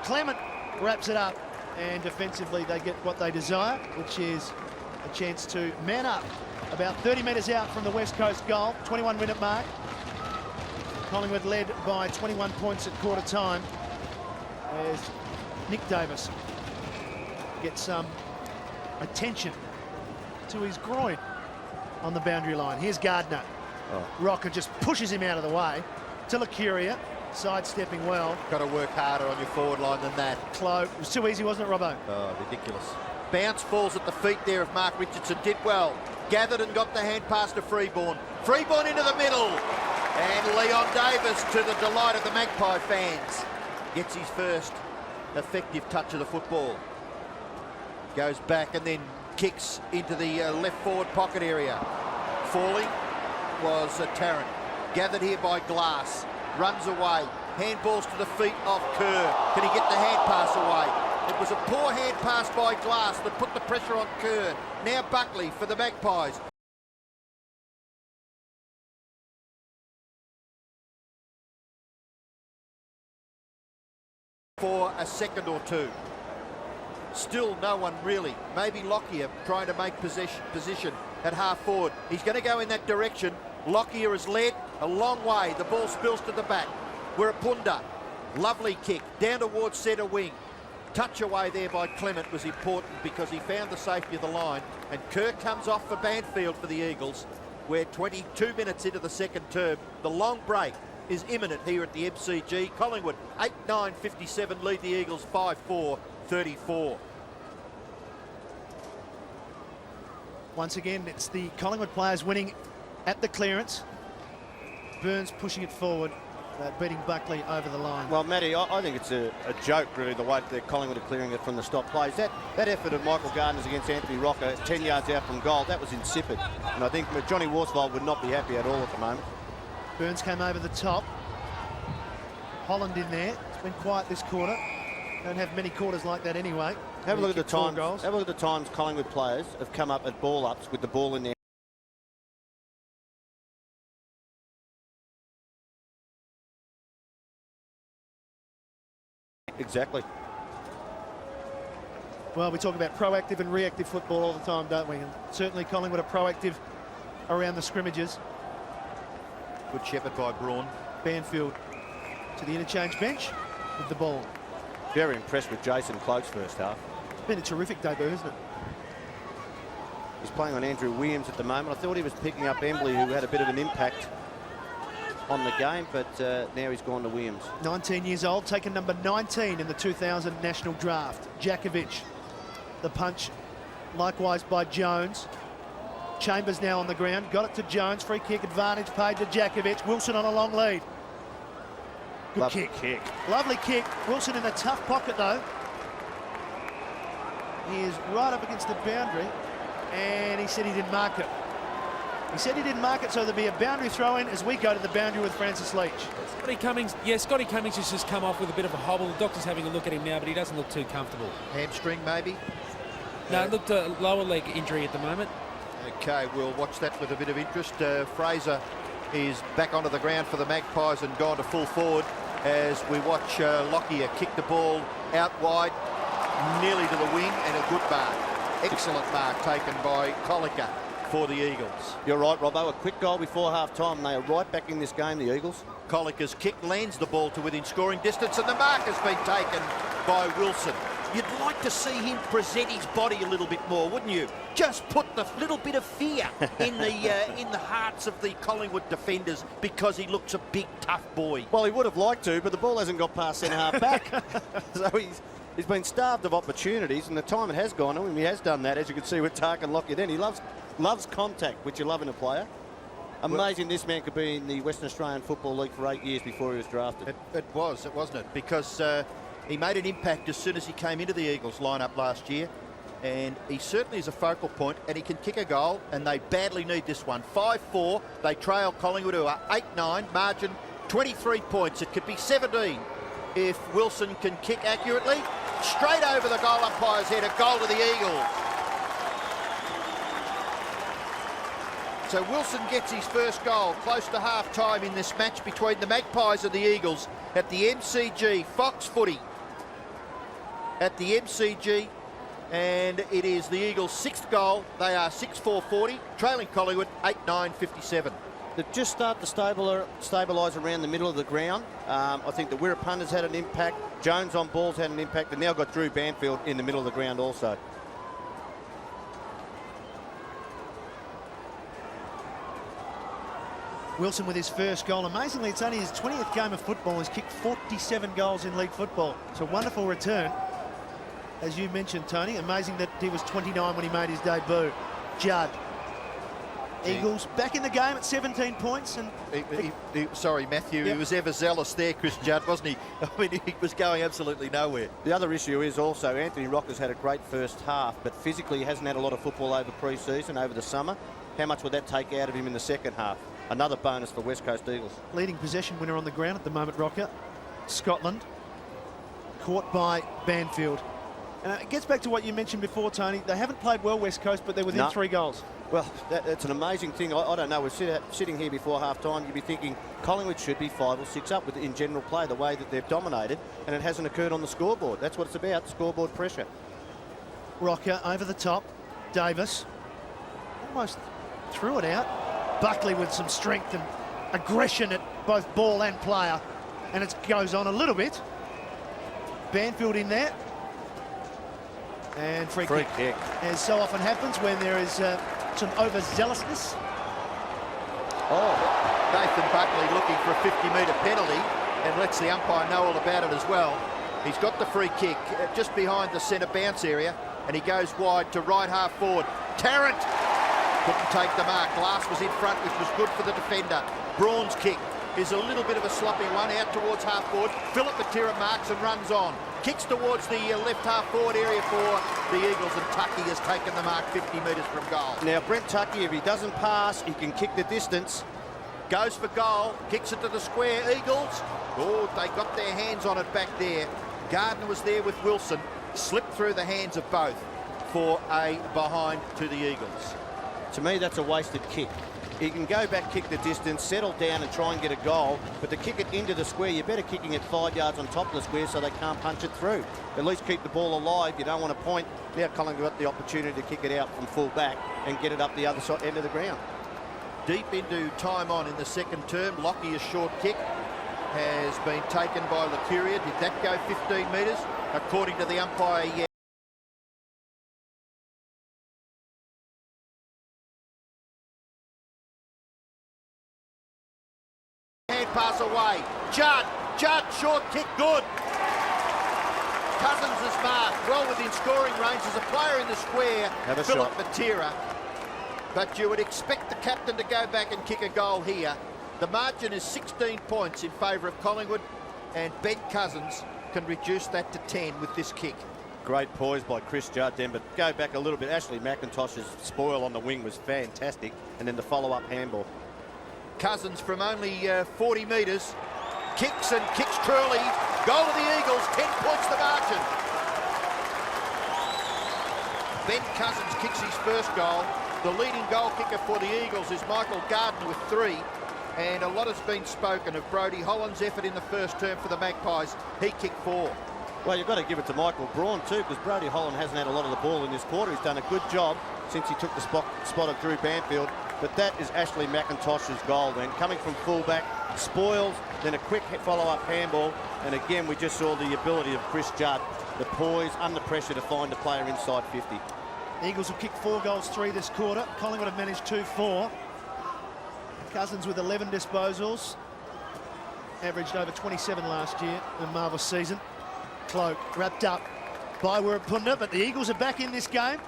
Clement wraps it up, and defensively they get what they desire, which is a chance to man up. About 30 metres out from the West Coast goal, 21-minute mark. Collingwood led by 21 points at quarter time as Nick Davis gets some attention to his groin on the boundary line. Here's Gardner. Rocker just pushes him out of the way. Tilacuria sidestepping well. Got to work harder on your forward line than that. Cloak. It was too easy, wasn't it, Robbo? Oh, ridiculous. Bounce falls at the feet there of Mark Richardson. Did well. Gathered and got the hand pass to Freeborn. Freeborn into the middle. And Leon Davis, to the delight of the Magpie fans, gets his first effective touch of the football. Goes back and then kicks into the left forward pocket area. Falling was Tarrant. Gathered here by Glass. Runs away. Handballs to the feet of Kerr. Can he get the hand pass away? It was a poor hand pass by Glass that put the pressure on Kerr. Now Buckley for the Magpies. For a second or two. Still no one really. Maybe Lockyer trying to make position at half forward. He's going to go in that direction. Lockyer has led a long way. The ball spills to the back. Wirapunda. Lovely kick down towards centre wing. Touch away there by Clement was important because he found the safety of the line, and Kerr comes off for Banfield for the Eagles. We're 22 minutes into the second term. The long break is imminent here at the MCG. Collingwood 8-9-57 lead the Eagles 5-4-34. Once again, it's the Collingwood players winning at the clearance. Burns pushing it forward, beating Buckley over the line. Well, Matty, I think it's a joke, really, the way that Collingwood are clearing it from the stop plays. That effort of Michael Gardner's against Anthony Rocker, 10 yards out from goal, that was insipid. And I think Johnny Worsfold would not be happy at all at the moment. Burns came over the top. Holland in there. It's been quiet this quarter. Don't have many quarters like that anyway. Have a look at the times. Have a look at the times Collingwood players have come up at ball ups with the ball in their. Exactly. Well, we talk about proactive and reactive football all the time, don't we? And certainly Collingwood are proactive around the scrimmages. Good shepherd by Braun. Banfield to the interchange bench with the ball. Very impressed with Jason Cloak's first half. It's been a terrific debut, isn't it? He's playing on Andrew Williams at the moment. I thought he was picking up Embley, who had a bit of an impact on the game, but now he's gone to Williams. 19 years old, taken number 19 in the 2000 national draft. Jakovic, the punch, likewise by Jones. Chambers now on the ground, got it to Jones, free kick advantage paid to Jakovic. Wilson on a long lead. Good kick. Lovely kick. Wilson in a tough pocket though. He is right up against the boundary, and he said he didn't mark it. He said he didn't mark it, so there'll be a boundary throw in as we go to the boundary with Francis Leach. Scotty Cummings has just come off with a bit of a hobble. The doctor's having a look at him now, but he doesn't look too comfortable. Hamstring maybe? No, it looked a lower leg injury at the moment. Okay, we'll watch that with a bit of interest. Fraser is back onto the ground for the Magpies and gone to full forward as we watch Lockyer kick the ball out wide, nearly to the wing, and a good mark. Excellent mark taken by Colliker for the Eagles. You're right, Robbo. A quick goal before half-time, and they are right back in this game, the Eagles. Colliker's kick lands the ball to within scoring distance, and the mark has been taken by Wilson. You'd like to see him present his body a little bit more, wouldn't you? Just put the little bit of fear in the hearts of the Collingwood defenders, because he looks a big, tough boy. Well, he would have liked to, but the ball hasn't got past centre-half back. So he's been starved of opportunities, and the time it has gone on him, he has done that, as you can see with Tarkin Lockyer then. He loves contact, which you love in a player. Amazing this man could be in the Western Australian Football League for 8 years before he was drafted. It was, wasn't it? Because he made an impact as soon as he came into the Eagles lineup last year, and he certainly is a focal point, and he can kick a goal, and they badly need this one. 5-4, they trail Collingwood, who are 8-9, margin 23 points. It could be 17 if Wilson can kick accurately. Straight over the goal umpire's head, a goal to the Eagles. So Wilson gets his first goal close to half-time in this match between the Magpies and the Eagles at the MCG, Fox Footy at the MCG, and it is the Eagles' 6th goal. They are 6-4-40, trailing Collingwood 8-9-57. They've just started to stabilise around the middle of the ground. I think the Wirrapunta's had an impact, Jones on balls had an impact, and now got Drew Banfield in the middle of the ground also. Wilson with his first goal. Amazingly, it's only his 20th game of football. He's kicked 47 goals in league football. It's a wonderful return. As you mentioned, Tony, amazing that he was 29 when he made his debut. Judd. Eagles back in the game at 17 points. And sorry, Matthew, Yep. He was ever zealous there, Chris Judd, wasn't he? I mean, he was going absolutely nowhere. The other issue is also Anthony Rocker's had a great first half, but physically he hasn't had a lot of football over pre-season, over the summer. How much would that take out of him in the second half? Another bonus for West Coast Eagles. Leading possession winner on the ground at the moment, Rocker. Scotland. Caught by Banfield. And it gets back to what you mentioned before, Tony. They haven't played well, West Coast, but they're within 3 goals. Well, that's an amazing thing. I don't know. We're sitting here before half-time. You'd be thinking Collingwood should be 5 or 6 up in general play, the way that they've dominated, and it hasn't occurred on the scoreboard. That's what it's about, scoreboard pressure. Rocker over the top. Davis almost threw it out. Buckley with some strength and aggression at both ball and player, and it goes on a little bit. Banfield in there, and free kick. As so often happens when there is some overzealousness. Nathan Buckley looking for a 50-metre penalty and lets the umpire know all about it as well. He's got the free kick just behind the centre bounce area, and he goes wide to right half forward. Tarrant couldn't take the mark. Glass was in front, which was good for the defender. Braun's kick is a little bit of a sloppy one out towards half forward. Philip Matera marks and runs on. Kicks towards the left half forward area for the Eagles, and Tuckey has taken the mark 50 metres from goal. Now, Brent Tuckey, if he doesn't pass, he can kick the distance. Goes for goal, kicks it to the square. Eagles, they got their hands on it back there. Gardner was there with Wilson, slipped through the hands of both for a behind to the Eagles. To me, that's a wasted kick. He can go back, kick the distance, settle down and try and get a goal, but to kick it into the square, you're better kicking it 5 yards on top of the square so they can't punch it through. At least keep the ball alive. You don't want to point. Now Collingwood got the opportunity to kick it out from full back and get it up the other side, end of the ground. Deep into time on in the second term, Lockyer's short kick has been taken by Licuria. Did that go 15 metres? According to the umpire, yes. pass away. Judd, short kick, good. Cousins is marked, well within scoring range. There's a player in the square, Philip Matera. But you would expect the captain to go back and kick a goal here. The margin is 16 points in favour of Collingwood, and Ben Cousins can reduce that to 10 with this kick. Great poise by Chris Judd then, but go back a little bit. Ashley McIntosh's spoil on the wing was fantastic, and then the follow-up handball. Cousins from only 40 metres, kicks truly. Goal of the Eagles, 10 points the margin. Ben Cousins kicks his first goal. The leading goal kicker for the Eagles is Michael Gardner with 3. And a lot has been spoken of Brodie Holland's effort in the first term for the Magpies. He kicked 4. Well, you've got to give it to Michael Braun too, because Brodie Holland hasn't had a lot of the ball in this quarter. He's done a good job since he took the spot of Drew Banfield. But that is Ashley McIntosh's goal then. Coming from fullback, spoils, then a quick follow-up handball. And again, we just saw the ability of Chris Judd, the poise, under pressure to find a player inside 50. The Eagles have kicked 4 goals, 3 this quarter. Collingwood have managed 2-4. Cousins with 11 disposals. Averaged over 27 last year in a marvellous season. Cloak wrapped up by Wirrapunda, but the Eagles are back in this game.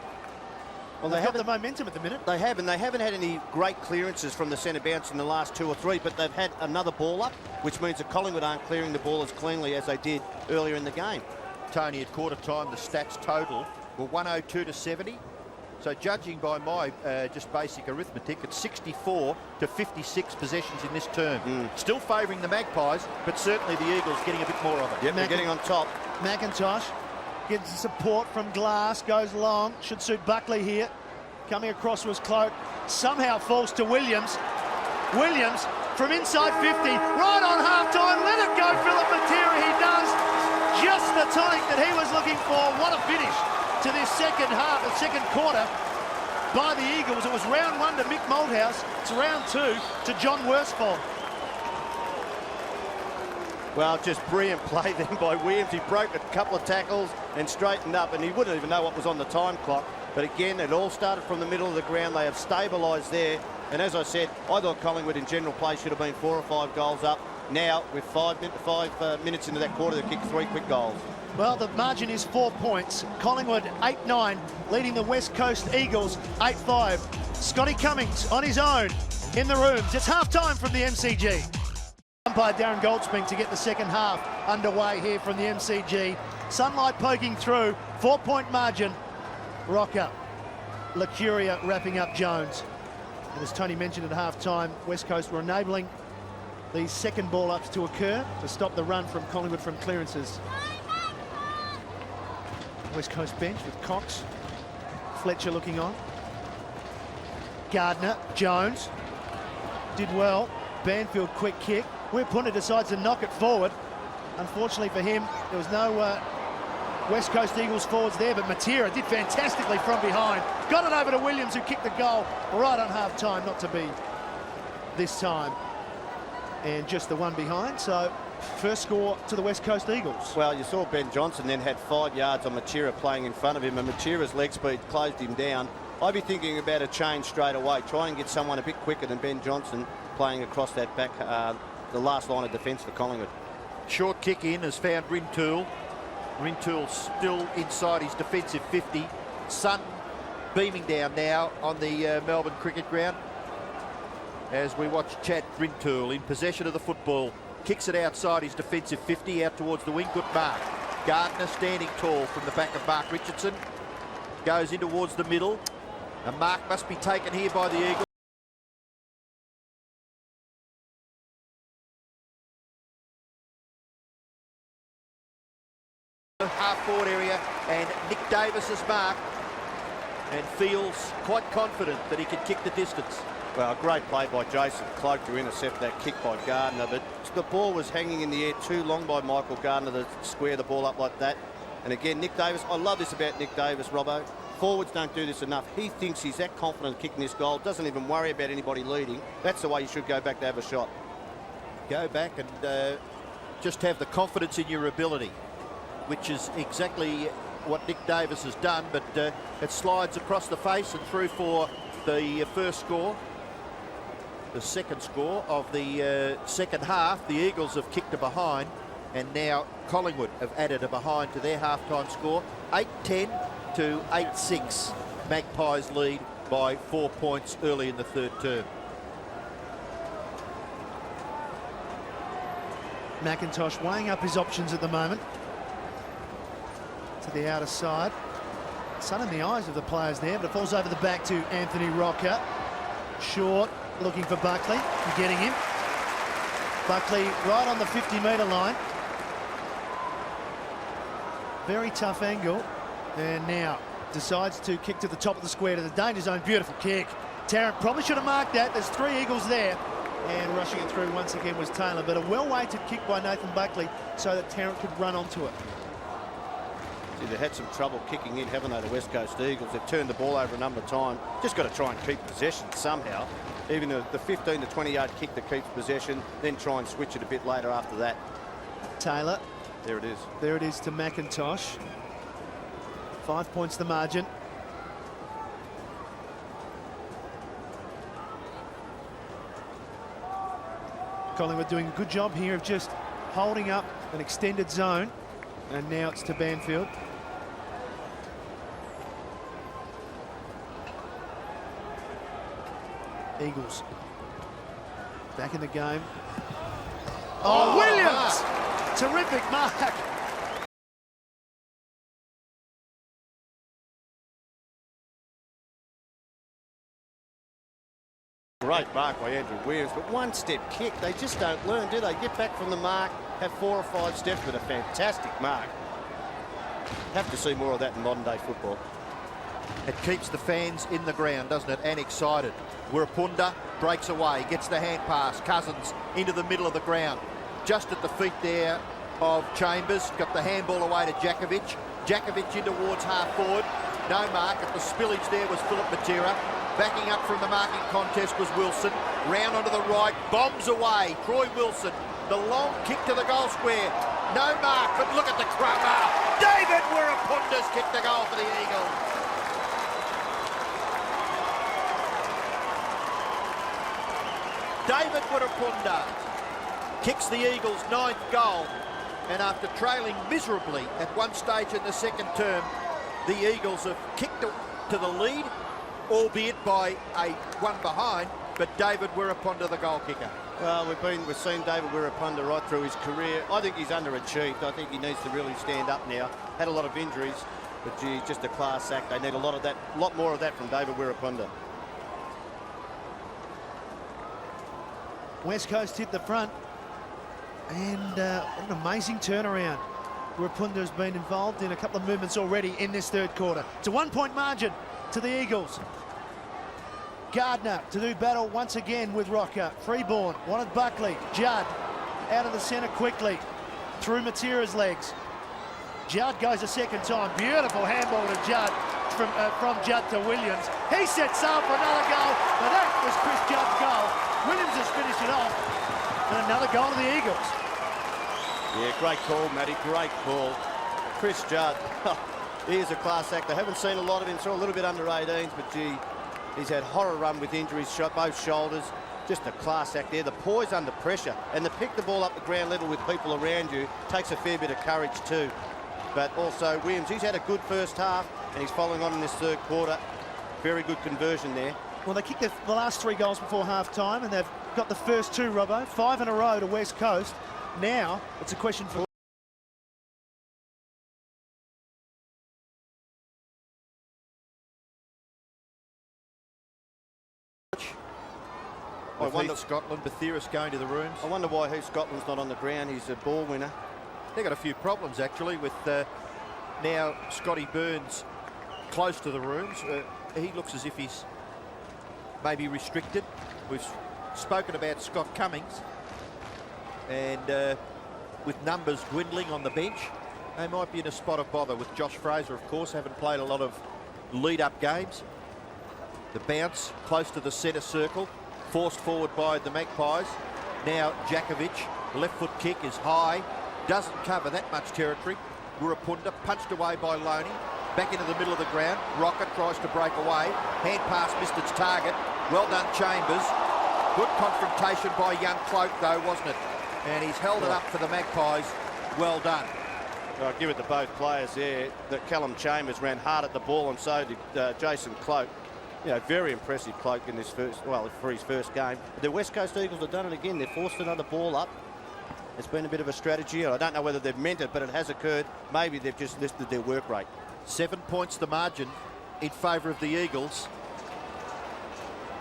Well, they have the momentum at the minute. They have, and they haven't had any great clearances from the centre bounce in the last 2 or 3, but they've had another ball up, which means that Collingwood aren't clearing the ball as cleanly as they did earlier in the game. Tony, at quarter time, the stats total were 102 to 70. So judging by my just basic arithmetic, it's 64 to 56 possessions in this term. Still favouring the Magpies, but certainly the Eagles getting a bit more of it. Yep, they're getting on top. McIntosh gets support from Glass, goes long, should suit Buckley here. Coming across was Cloak, somehow falls to Williams. Williams from inside 50, right on half-time, let it go, Philip Matera, he does. Just the tonic that he was looking for. What a finish to this second half, the second quarter by the Eagles. It was round 1 to Mick Malthouse, it's round 2 to John Worsfold. Well, just brilliant play then by Williams. He broke a couple of tackles and straightened up, and he wouldn't even know what was on the time clock. But again, it all started from the middle of the ground. They have stabilised there. And as I said, I thought Collingwood in general play should have been 4 or 5 goals up. Now, with 5 minutes into that quarter, they kicked 3 quick goals. Well, the margin is 4 points. Collingwood 8-9, leading the West Coast Eagles 8-5. Scotty Cummings on his own in the rooms. It's half-time from the MCG. Umpire Darren Goldspink to get the second half underway here from the MCG. Sunlight poking through, 4-point margin. Rocker, Lacuria wrapping up Jones. And as Tony mentioned at half-time, West Coast were enabling these second ball-ups to occur to stop the run from Collingwood from clearances. West Coast bench with Cox, Fletcher looking on. Gardner, Jones, did well. Banfield quick kick. Wirrapunda decides to knock it forward. Unfortunately for him, there was no West Coast Eagles forwards there, but Matera did fantastically from behind. Got it over to Williams, who kicked the goal right on half-time, not to be this time. And just the one behind, so first score to the West Coast Eagles. Well, you saw Ben Johnson then had 5 yards on Matera playing in front of him, and Matera's leg speed closed him down. I'd be thinking about a change straight away. Try and get someone a bit quicker than Ben Johnson playing across that back, the last line of defence for Collingwood. Short kick in has found Rintoul. Rintoul still inside his defensive 50. Sun beaming down now on the Melbourne cricket ground as we watch Chad Rintoul in possession of the football. Kicks it outside his defensive 50 out towards the wing. Good mark. Gardner standing tall from the back of Mark Richardson. Goes in towards the middle. A mark must be taken here by the Eagles. Half-forward area, and Nick Davis is marked and feels quite confident that he can kick the distance. Well, great play by Jason Cloak to intercept that kick by Gardner, but the ball was hanging in the air too long by Michael Gardner to square the ball up like that. And again, Nick Davis, I love this about Nick Davis, Robbo. Forwards don't do this enough. He thinks he's that confident kicking this goal, doesn't even worry about anybody leading. That's the way you should go back to have a shot. Go back and just have the confidence in your ability, which is exactly what Nick Davis has done, but it slides across the face and through for the first score. the second score of the second half. The Eagles have kicked a behind, and now Collingwood have added a behind to their halftime score. 8-10 to 8-6. Magpies lead by 4 points early in the third term. McIntosh weighing up his options at the moment. To the outer side. Sun in the eyes of the players there, but it falls over the back to Anthony Rocker. Short, looking for Buckley, and getting him. Buckley right on the 50-metre line. Very tough angle. And now decides to kick to the top of the square to the danger zone. Beautiful kick. Tarrant probably should have marked that. There's 3 Eagles there. And rushing it through once again was Taylor, but a well-weighted kick by Nathan Buckley so that Tarrant could run onto it. See, they've had some trouble kicking in, haven't they, the West Coast Eagles? They've turned the ball over a number of times. Just got to try and keep possession somehow. Even the 15 to 20-yard kick that keeps possession, then try and switch it a bit later after that. Taylor. There it is. There it is to McIntosh. 5 points the margin. Collingwood doing a good job here of just holding up an extended zone. And now it's to Banfield. Eagles back in the game. Oh, Williams! Terrific mark. Great mark by Andrew Williams, but one-step kick. They just don't learn, do they? Get back from the mark, have 4 or 5 steps, but a fantastic mark. Have to see more of that in modern-day football. It keeps the fans in the ground, doesn't it, and excited. Wirapunda breaks away, gets the hand pass. Cousins into the middle of the ground. Just at the feet there of Chambers. Got the handball away to Jakovic. Jakovic in towards half-forward. No mark. At the spillage there was Philip Matera. Backing up from the marking contest was Wilson. Round onto the right, bombs away. Troy Wilson, the long kick to the goal square. No mark, but look at the crummer. David Wirapunda's kicked the goal for the Eagles. David Wirapunda kicks the Eagles' 9th goal. And after trailing miserably at one stage in the second term, the Eagles have kicked to the lead, albeit by a one behind, but David Wirapunda, the goal kicker. Well, we've seen David Wirapunda right through his career. I think he's underachieved. I think he needs to really stand up now. Had a lot of injuries, but gee, just a class act. They need a lot more of that from David Wirapunda. West Coast hit the front, and what an amazing turnaround. Wirapunda's been involved in a couple of movements already in this third quarter. It's a 1-point margin to the Eagles. Gardner to do battle once again with Rocker. Freeborn wanted Buckley. Judd out of the centre quickly. Through Matera's legs. Judd goes a second time. Beautiful handball to Judd from Judd to Williams. He sets sail for another goal, but that was Chris Judd's goal. Williams has finished it off. And another goal to the Eagles. Yeah, great call, Matty. Great call. Chris Judd. He is a class act. I haven't seen a lot of him. Saw a little bit under 18s, but gee, he's had horror run with injuries, shot both shoulders. Just a class act there. The poise under pressure and to pick the ball up the ground level with people around you takes a fair bit of courage too. But also Williams, he's had a good first half and he's following on in this third quarter. Very good conversion there. Well, they kicked the last 3 goals before half-time, and they've got the first 2, Robbo. 5 in a row to West Coast. Now it's a question for... I wonder Scotland, Bathurst going to the rooms. I wonder why Scotland's not on the ground. He's a ball winner. They've got a few problems actually with now Scotty Burns close to the rooms. He looks as if he's maybe restricted. We've spoken about Scott Cummings, and with numbers dwindling on the bench, they might be in a spot of bother. With Josh Fraser, of course, haven't played a lot of lead-up games. The bounce close to the centre circle, forced forward by the Magpies. Now Jakovic, left foot kick is high, doesn't cover that much territory. Wirapunda punched away by Loney, back into the middle of the ground. Rocket tries to break away, hand pass missed its target. Well done Chambers. Good confrontation by young Cloak, though, wasn't it? And he's held it up for the Magpies. Well done. I'll give it to both players there. That Callum Chambers ran hard at the ball, and so did Jason Cloak. You know, very impressive Cloak in this for his first game. The West Coast Eagles have done it again. They've forced another ball up. It's been a bit of a strategy. I don't know whether they've meant it, but it has occurred. Maybe they've just lifted their work rate. 7 points the margin in favour of the Eagles.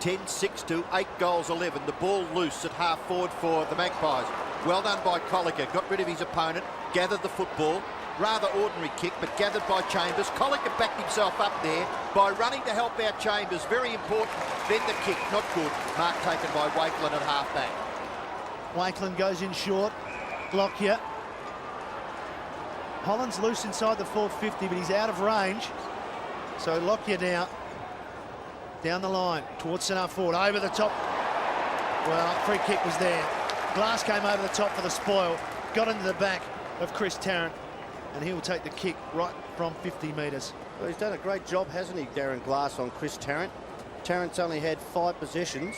10-6 to 8 goals 11. The ball loose at half forward for the Magpies. Well done by Colliger. Got rid of his opponent, gathered the football. Rather ordinary kick, but gathered by Chambers. Colliger backed himself up there by running to help out Chambers. Very important. Then the kick, not good. Mark taken by Wakeland at half-back. Wakeland goes in short. Lockyer. Holland's loose inside the forward 50, but he's out of range. So Lockyer now down the line towards centre forward, over the top. Well, free kick was there. Glass came over the top for the spoil, got into the back of Chris Tarrant, and he will take the kick right from 50 metres. Well, he's done a great job, hasn't he, Darren Glass, on Chris Tarrant. Tarrant's only had 5 possessions.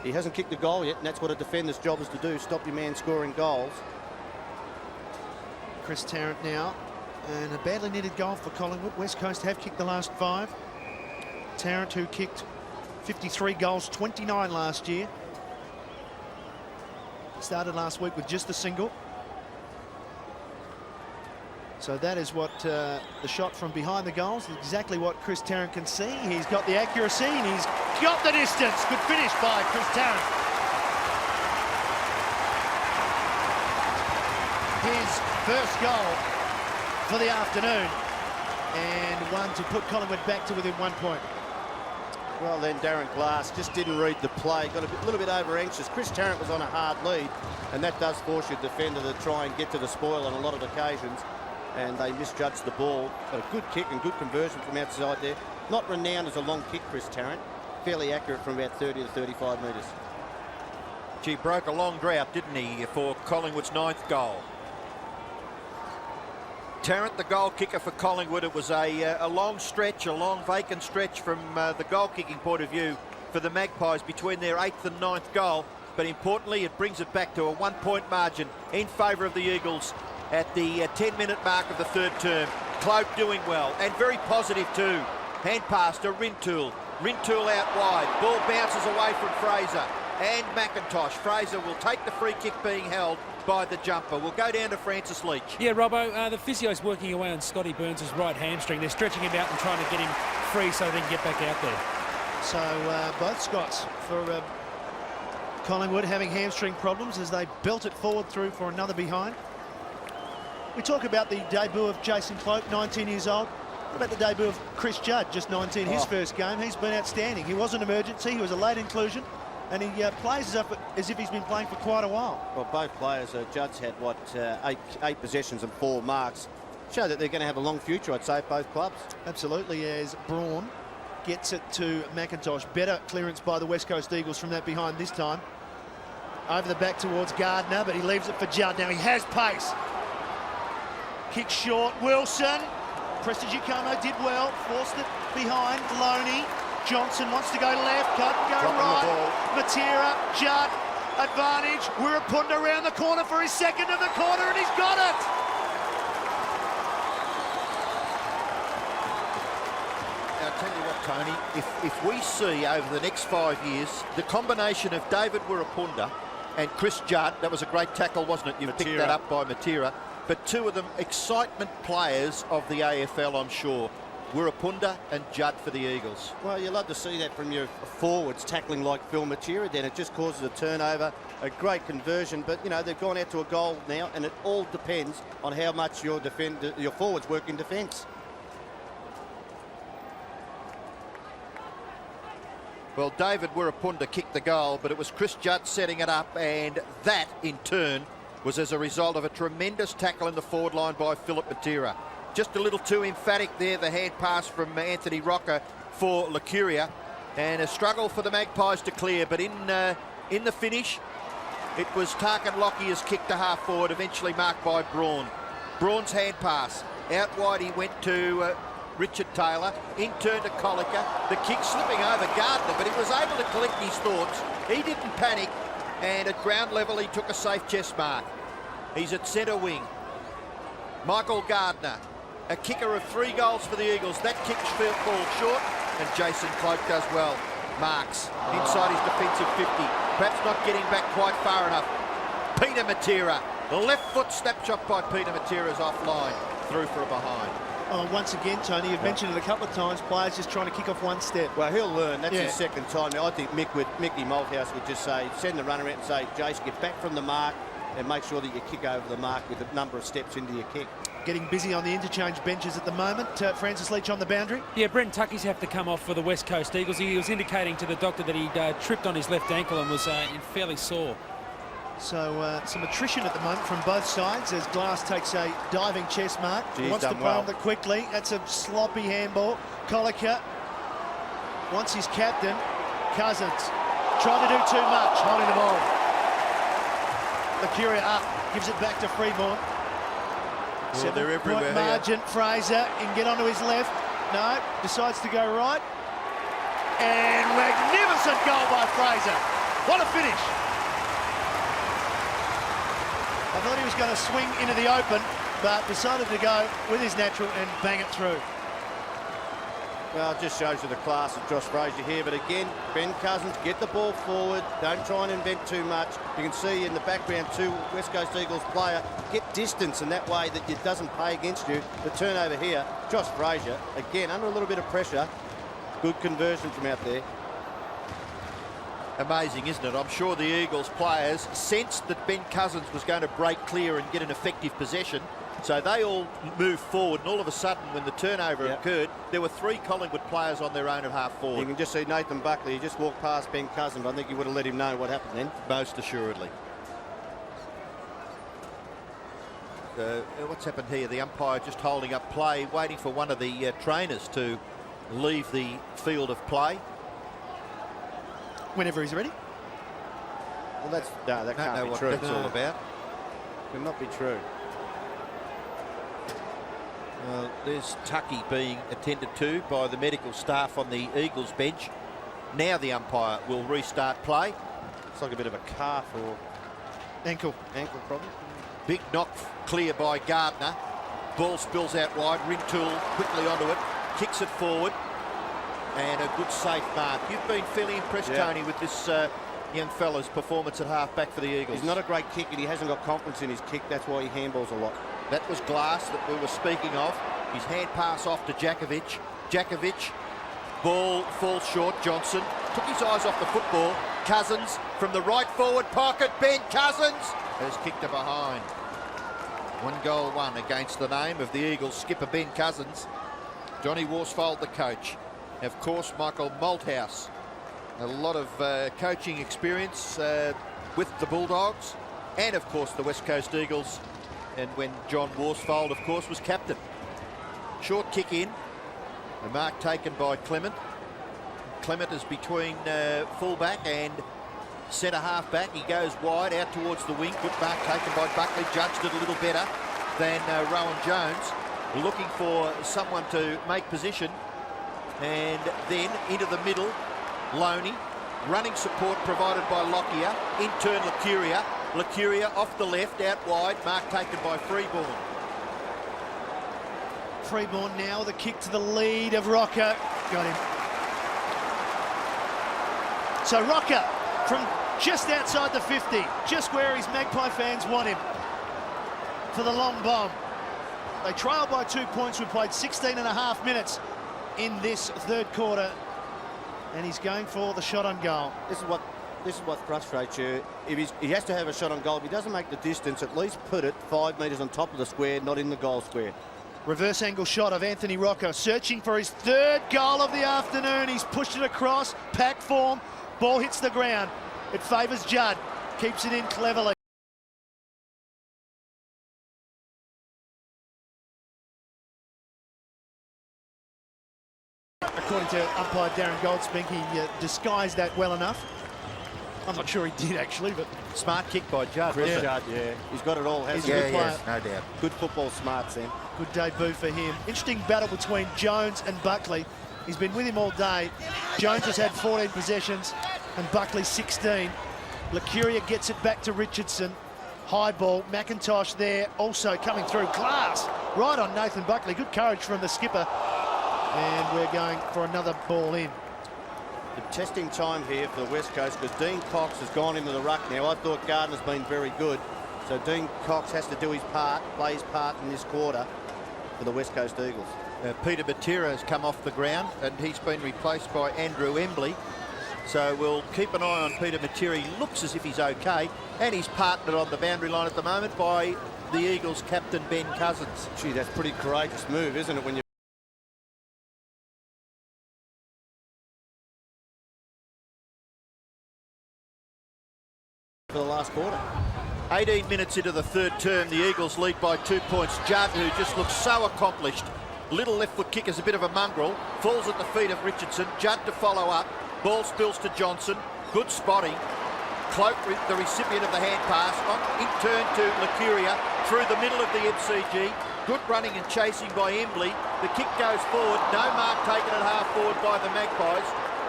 He hasn't kicked a goal yet, and that's what a defender's job is to do, stop your man scoring goals. Chris Tarrant now, and a badly needed goal for Collingwood. West Coast have kicked the last 5. Tarrant, who kicked 53 goals, 29 last year. Started last week with just a single. So that is what the shot from behind the goals, exactly what Chris Tarrant can see. He's got the accuracy and he's got the distance. Good finish by Chris Tarrant. His first goal for the afternoon, and one to put Collingwood back to within 1 point. Well then, Darren Glass just didn't read the play, got a little bit over-anxious. Chris Tarrant was on a hard lead, and that does force your defender to try and get to the spoil on a lot of occasions, and they misjudged the ball. But a good kick and good conversion from outside there. Not renowned as a long kick, Chris Tarrant. Fairly accurate from about 30 to 35 metres. Gee, broke a long drought, didn't he, for Collingwood's 9th goal. Tarrant, the goal kicker for Collingwood. It was a long stretch, a long vacant stretch from the goal kicking point of view for the Magpies between their 8th and 9th goal. But importantly, it brings it back to a 1 point margin in favour of the Eagles at the 10-minute mark of the 3rd term. Cloak doing well and very positive too. Hand pass to Rintoul. Rintoul out wide. Ball bounces away from Fraser and McIntosh. Fraser will take the free kick being held by the jumper. We'll go down to Francis Leach. Yeah, Robbo, the physio's working away on Scotty Burns' right hamstring. They're stretching him out and trying to get him free so they can get back out there. So both Scots for Collingwood having hamstring problems as they belt it forward through for another behind. We talk about the debut of Jason Cloak, 19 years old. What about the debut of Chris Judd, just 19, his first game? He's been outstanding. He was an emergency, he was a late inclusion, and he plays as if he's been playing for quite a while. Well, both players, Judd's had, what, eight possessions and 4 marks. Show that they're going to have a long future, I'd say, at both clubs. Absolutely, as Braun gets it to McIntosh. Better clearance by the West Coast Eagles from that behind this time. Over the back towards Gardner, but he leaves it for Judd. Now he has pace. Kick short, Wilson. Prestigiacomo did well, forced it behind. Loney, Johnson wants to go left, cut and go right. Matera, Judd, advantage. Wirapunda around the corner for his second of the quarter, and he's got it. I'll tell you what, Tony, if we see over the next 5 years the combination of David Wirapunda and Chris Judd, that was a great tackle, wasn't it? You picked that up by Matera. But 2 of them excitement players of the AFL, I'm sure. Wirapunda and Judd for the Eagles. Well, you love to see that from your forwards tackling like Phil Matera. Then it just causes a turnover, a great conversion. But, you know, they've gone out to a goal now, and it all depends on how much your forwards work in defence. Well, David Wirapunda kicked the goal, but it was Chris Judd setting it up, and that, in turn, was as a result of a tremendous tackle in the forward line by Philip Matera. Just a little too emphatic there, the hand pass from Anthony Rocker for Lacuria, and a struggle for the Magpies to clear, but in the finish, it was Tarkin Lockyer's kick to half forward, eventually marked by Braun. Braun's hand pass. Out wide he went to Richard Taylor, in turn to Colliker. The kick slipping over Gardner, but he was able to collect his thoughts. He didn't panic, and at ground level he took a safe chest mark. He's at centre wing. Michael Gardner, a kicker of 3 goals for the Eagles. That kick falls short, and Jason Cloak does well. Marks inside his defensive 50. Perhaps not getting back quite far enough. Peter Matera, the left foot snapshot by Peter Matera is offline, through for a behind. Oh, once again, Tony, you've mentioned it a couple of times, players just trying to kick off one step. Well, he'll learn. That's his second time. Now, I think Mickey Malthouse would just say, send the runner out and say, Jace, get back from the mark and make sure that you kick over the mark with a number of steps into your kick. Getting busy on the interchange benches at the moment. Francis Leach on the boundary. Yeah, Brent Tucky's have to come off for the West Coast Eagles. He was indicating to the doctor that he'd tripped on his left ankle and was fairly sore. So some attrition at the moment from both sides as Glass takes a diving chest mark. He's wants to done palm well. it quickly. That's a sloppy handball. Colliker wants his captain. Cousins trying to do too much, holding the ball. Lacuria up, gives it back to Freeborn. Well, they're everywhere here. Margin, Fraser can get onto his left. No, decides to go right. And magnificent goal by Fraser. What a finish. I thought he was going to swing into the open, but decided to go with his natural and bang it through. Well, it just shows you the class of Josh Frazier here. But again, Ben Cousins, get the ball forward. Don't try and invent too much. You can see in the background, 2 West Coast Eagles player. Get distance in that way that it doesn't play against you. The turnover here, Josh Frazier, again, under a little bit of pressure. Good conversion from out there. Amazing, isn't it? I'm sure the Eagles players sensed that Ben Cousins was going to break clear and get an effective possession. So they all moved forward, and all of a sudden, when the turnover occurred, there were 3 Collingwood players on their own at half forward. You can just see Nathan Buckley. He just walked past Ben Cousins. I think he would have let him know what happened then. Most assuredly. What's happened here? The umpire just holding up play, waiting for one of the trainers to leave the field of play. Whenever he's ready. Well, that can't be true. That's all about. Could not be true. There's Tucky being attended to by the medical staff on the Eagles bench. Now the umpire will restart play. It's like a bit of a calf or Ankle problem. Big knock clear by Gardner. Ball spills out wide. Rintoul quickly onto it. Kicks it forward. And a good safe mark. You've been fairly impressed, Tony, with this young fella's performance at half-back for the Eagles. He's not a great kicker. He hasn't got confidence in his kick. That's why he handballs a lot. That was Glass that we were speaking of. His hand pass off to Jakovic. Jakovic, ball falls short. Johnson took his eyes off the football. Cousins from the right forward pocket. Ben Cousins has kicked it behind. 1-1 against the name of the Eagles skipper Ben Cousins. Johnny Worsfold, the coach. Of course, Michael Malthouse. A lot of coaching experience with the Bulldogs. And, of course, the West Coast Eagles. And when John Worsfold, of course, was captain. Short kick in. A mark taken by Clement. Clement is between fullback and centre half-back. He goes wide out towards the wing. Good mark taken by Buckley. Judged it a little better than Rowan Jones. Looking for someone to make position. And then into the middle, Loney. Running support provided by Lockyer. In turn, Lacuria. Lacuria off the left, out wide. Mark taken by Freeborn. Freeborn now, the kick to the lead of Rocker. Got him. So Rocker from just outside the 50, just where his Magpie fans want him for the long bomb. They trail by 2 points. We played 16 and a half minutes in this third quarter, and he's going for the shot on goal. This is what frustrates you. If he has to have a shot on goal. If he doesn't make the distance, at least put it 5 metres on top of the square, not in the goal square. Reverse angle shot of Anthony Rocker, searching for his 3rd goal of the afternoon. He's pushed it across, pack form, ball hits the ground. It favours Judd, keeps it in cleverly. According to umpire Darren Goldspink, he disguised that well enough. I'm not sure he did actually, but Smart kick by Judd. Chris Judd, yeah. He's got it all, hasn't He's he? a good player. Yes, no doubt. Good football smarts then. Good debut for him. Interesting battle between Jones and Buckley. He's been with him all day. Jones has had 14 possessions and Buckley 16. Lacuria gets it back to Richardson. High ball, McIntosh there, also coming through. Glass, right on Nathan Buckley. Good courage from the skipper. And we're going for another ball in. The testing time here for the West Coast, because Dean Cox has gone into the ruck now. I thought Gardner's been very good. So Dean Cox has to do his part, play his part in this quarter for the West Coast Eagles. Peter Matera has come off the ground and he's been replaced by Andrew Embley. So we'll keep an eye on Peter Matera. He looks as if he's okay, and he's partnered on the boundary line at the moment by the Eagles captain Ben Cousins. Gee, that's a pretty courageous move, isn't it, when you for the last quarter. 18 minutes into the third term, the Eagles lead by 2 points. Judd, who just looks so accomplished. Little left foot kick is a bit of a mongrel. Falls at the feet of Richardson. Judd to follow up. Ball spills to Johnson. Good spotting. Cloak, the recipient of the hand pass, in turn to Lacuria through the middle of the MCG. Good running and chasing by Embley. The kick goes forward. No mark taken at half forward by the Magpies.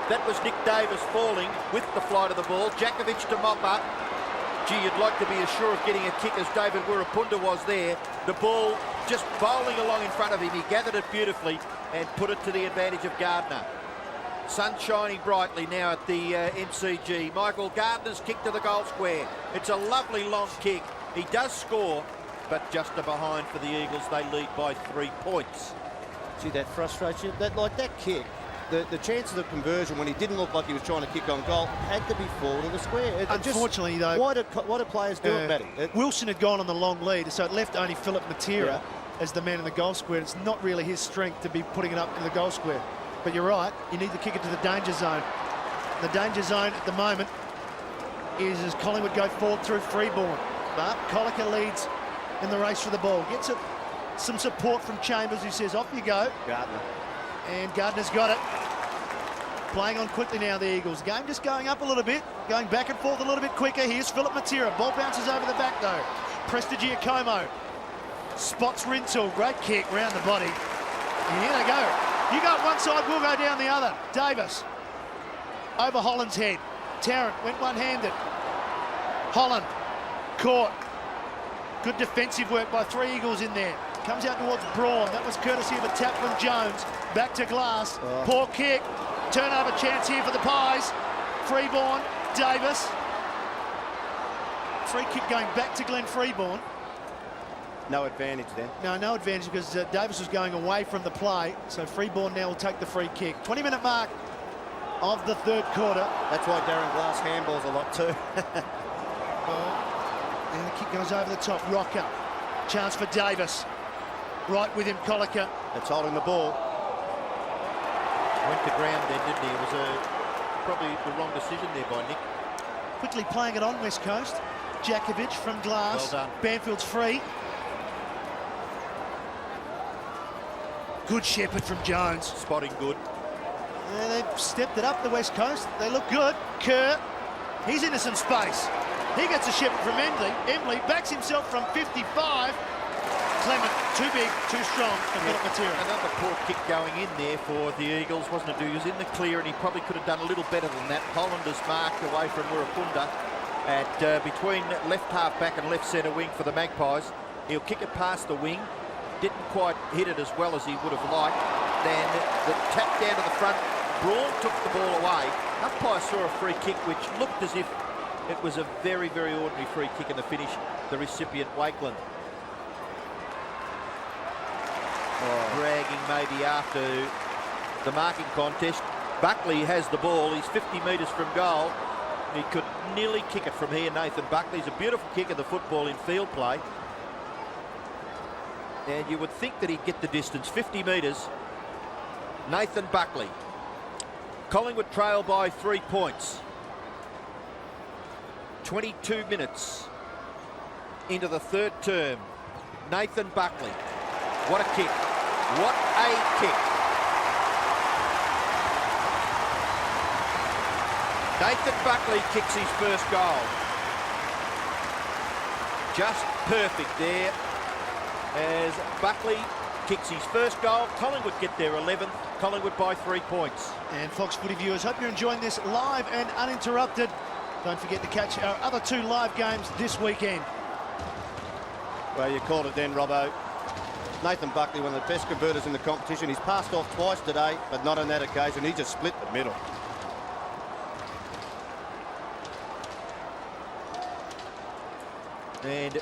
That was Nick Davis falling with the flight of the ball. Jakovic to mop up. Gee, you'd like to be as sure of getting a kick as David Wirapunda was there. The ball just bowling along in front of him. He gathered it beautifully and put it to the advantage of Gardner. Sun shining brightly now at the MCG. Michael Gardner's kick to the goal square. It's a lovely long kick. He does score, but just a behind for the Eagles. They lead by 3 points. See, that frustrates you? That kick, the chances of conversion when he didn't look like he was trying to kick on goal had to be forward of the square. Unfortunately, though, why do players do it, Matty? Wilson had gone on the long lead, so it left only Philip Matera as the man in the goal square. It's not really his strength to be putting it up to the goal square. But you're right, you need to kick it to the danger zone. The danger zone at the moment is as Collingwood go forward through Freeborn. But Colica leads in the race for the ball. Gets it, some support from Chambers, who says, off you go. Gardner. And Gardner's got it. Playing on quickly now, the Eagles. Game just going up a little bit, going back and forth a little bit quicker. Here's Philip Matera. Ball bounces over the back, though. Prestigiacomo spots Rintoul. Great kick round the body. And here they go. You go one side, we'll go down the other. Davis over Holland's head. Tarrant went one-handed. Holland caught. Good defensive work by 3 Eagles in there. Comes out towards Braun. That was courtesy of a tap from Jones. Back to Glass. Poor kick. Turnover chance here for the Pies. Freeborn, Davis. Free kick going back to Glenn Freeborn. No advantage there. No advantage because Davis was going away from the play. So Freeborn now will take the free kick. 20-minute mark of the third quarter. That's why Darren Glass handballs a lot too. And the kick goes over the top. Rocker. Chance for Davis. Right with him, Colica. That's holding the ball. Went to ground then, didn't he? It was probably the wrong decision there by Nick. Quickly playing it on West Coast. Jakovic from Glass. Well done. Banfield's free. Good shepherd from Jones. Spotting good. And they've stepped it up, the West Coast. They look good. Kerr, he's into some space. He gets a shepherd from Embley. Embley backs himself from 55. Clement, too big, too strong for Philip Matera. Another poor kick going in there for the Eagles, wasn't it? He was in the clear and he probably could have done a little better than that. Holland is marked away from Wirapunda at between left half back and left centre wing for the Magpies. He'll kick it past the wing. Didn't quite hit it as well as he would have liked. Then the tap down to the front. Braun took the ball away. Umpire saw a free kick which looked as if it was a very, very ordinary free kick in the finish. The recipient, Wakeland. Dragging maybe after the marking contest. Buckley has the ball. He's 50 metres from goal. He could nearly kick it from here, Nathan Buckley. He's a beautiful kick of the football in field play. And you would think that he'd get the distance, 50 metres. Nathan Buckley. Collingwood trail by 3 points. 22 minutes into the third term. Nathan Buckley. What a kick. What a kick. Nathan Buckley kicks his first goal. Just perfect there as Buckley kicks his first goal. Collingwood get their 11th. Collingwood by 3 points. And Fox Footy viewers, hope you're enjoying this live and uninterrupted. Don't forget to catch our other 2 live games this weekend. Well, you called it then, Robbo. Nathan Buckley, one of the best converters in the competition. He's passed off twice today, but not on that occasion. He just split the middle. And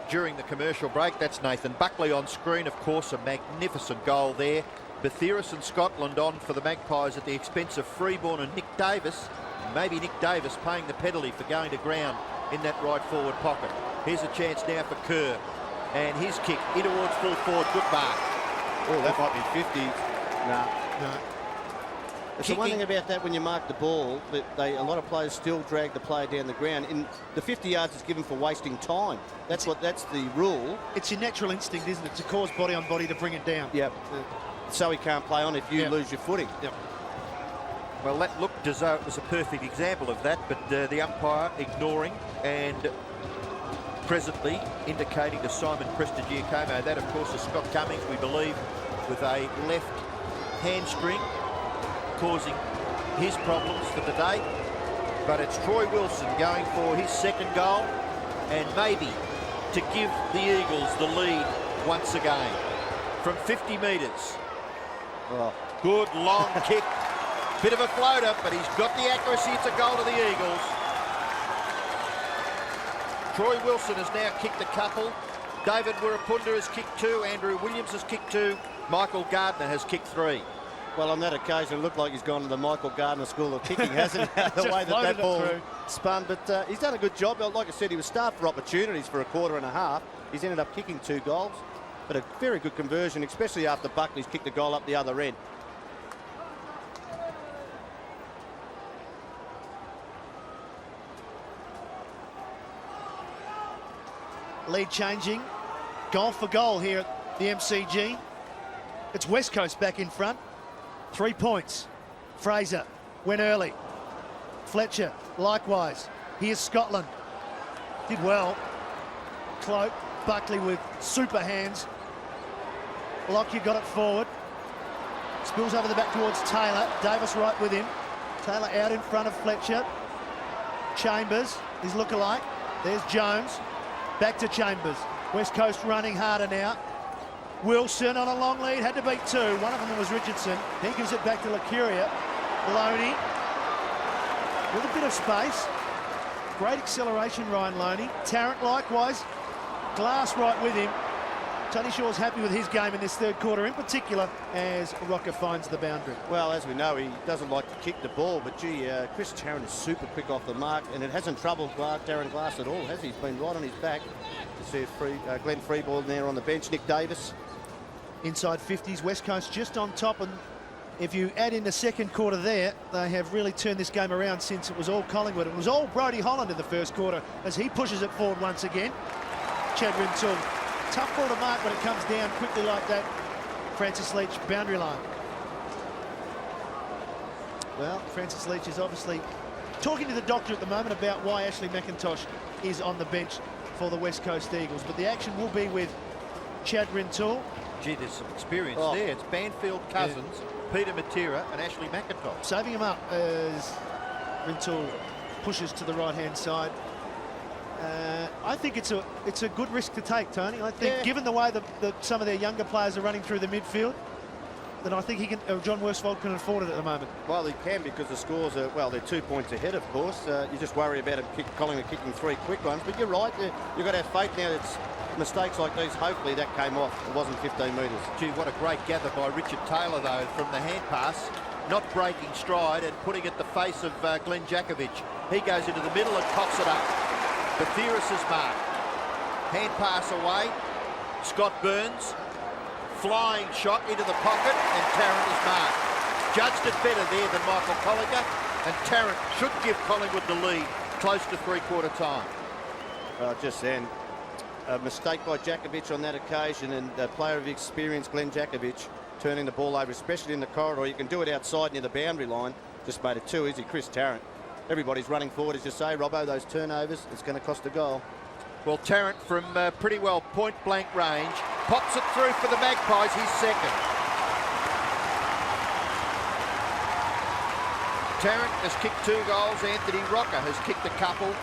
during the commercial break, that's Nathan Buckley on screen. Of course, a magnificent goal there. Bathiris and Scotland on for the Magpies at the expense of Freeborn and Nick Davis. Maybe Nick Davis paying the penalty for going to ground in that right forward pocket. Here's a chance now for Kerr. And his kick in towards full forward. Good mark. Oh, that might be 50. No. It's the one thing about that when you mark the ball, that a lot of players still drag the player down the ground. In the 50 yards is given for wasting time. That's the rule. It's your natural instinct, isn't it, to cause body on body to bring it down. Yep. So he can't play on if you lose your footing. Yep. Well, that looked as though it was a perfect example of that, but the umpire ignoring and presently indicating to Simon Prestigiacomo. That, of course, is Scott Cummings, we believe, with a left hamstring, causing his problems for the day. But it's Troy Wilson going for his second goal, and maybe to give the Eagles the lead once again from 50 metres. Oh. Good long kick, bit of a floater, but he's got the accuracy. It's a goal to the Eagles. Troy Wilson has now kicked a couple. David Wirapunda has kicked 2. Andrew Williams has kicked 2. Michael Gardner has kicked 3. Well, on that occasion, it looked like he's gone to the Michael Gardner School of Kicking, hasn't he? The way that ball spun. But he's done a good job. Like I said, he was starved for opportunities for a quarter and a half. He's ended up kicking 2 goals. But a very good conversion, especially after Buckley's kicked the goal up the other end. Lead changing, goal for goal here at the MCG. It's West Coast back in front. 3 points. Fraser went early. Fletcher likewise. Here's Scotland. Did well. Cloak, Buckley with super hands. Lockyer got it forward. Spills over the back towards Taylor. Davis right with him. Taylor out in front of Fletcher. Chambers, his lookalike. There's Jones. Back to Chambers. West Coast running harder now. Wilson on a long lead, had to beat 2. One of them was Richardson. He gives it back to Lacuria. Loney with a bit of space. Great acceleration, Ryan Loney. Tarrant likewise. Glass right with him. Tony Shaw's happy with his game in this third quarter, in particular as Rocker finds the boundary. Well, as we know, he doesn't like to kick the ball, but gee, Chris Tarrant is super quick off the mark, and it hasn't troubled Darren Glass at all, has he? He's been right on his back. You see Glenn Freeborn there on the bench. Nick Davis. Inside 50s, West Coast just on top, and if you add in the second quarter there, they have really turned this game around since it was all Collingwood. It was all Brodie Holland in the first quarter as he pushes it forward once again. Chad Rintoul. Tough ball to mark when it comes down quickly like that. Francis Leach, boundary line. Well, Francis Leach is obviously talking to the doctor at the moment about why Ashley McIntosh is on the bench for the West Coast Eagles. But the action will be with Chad Rintoul. Gee, there's some experience there. It's Banfield Cousins, Peter Matera and Ashley McIntosh. Saving him up as Rintoul pushes to the right-hand side. I think it's a good risk to take, Tony. I think given the way that some of their younger players are running through the midfield, then I think he can. John Worsfold can afford it at the moment. Well, he can, because the scores are, well, they're 2 points ahead, of course. You just worry about him Collingwood kicking 3 quick ones. But you're right. You've got to have faith now. It's mistakes like these. Hopefully that came off. It wasn't 15 metres. Gee, what a great gather by Richard Taylor, though, from the hand pass. Not breaking stride and putting at the face of Glenn Jakovic. He goes into the middle and pops it up. Bathiris' mark. Hand pass away. Scott Burns. Flying shot into the pocket, and Tarrant is marked. Judged it better there than Michael Colliger, and Tarrant should give Collingwood the lead close to three-quarter time. Just then, a mistake by Jakovic on that occasion, and a player of experience, Glenn Jakovic, turning the ball over, especially in the corridor. You can do it outside near the boundary line. Just made it too easy. Chris Tarrant. Everybody's running forward, as you say, Robbo. Those turnovers, it's going to cost a goal. Well, Tarrant from pretty well point-blank range pops it through for the Magpies, his second. Tarrant has kicked 2 goals. Anthony Rocker has kicked a couple.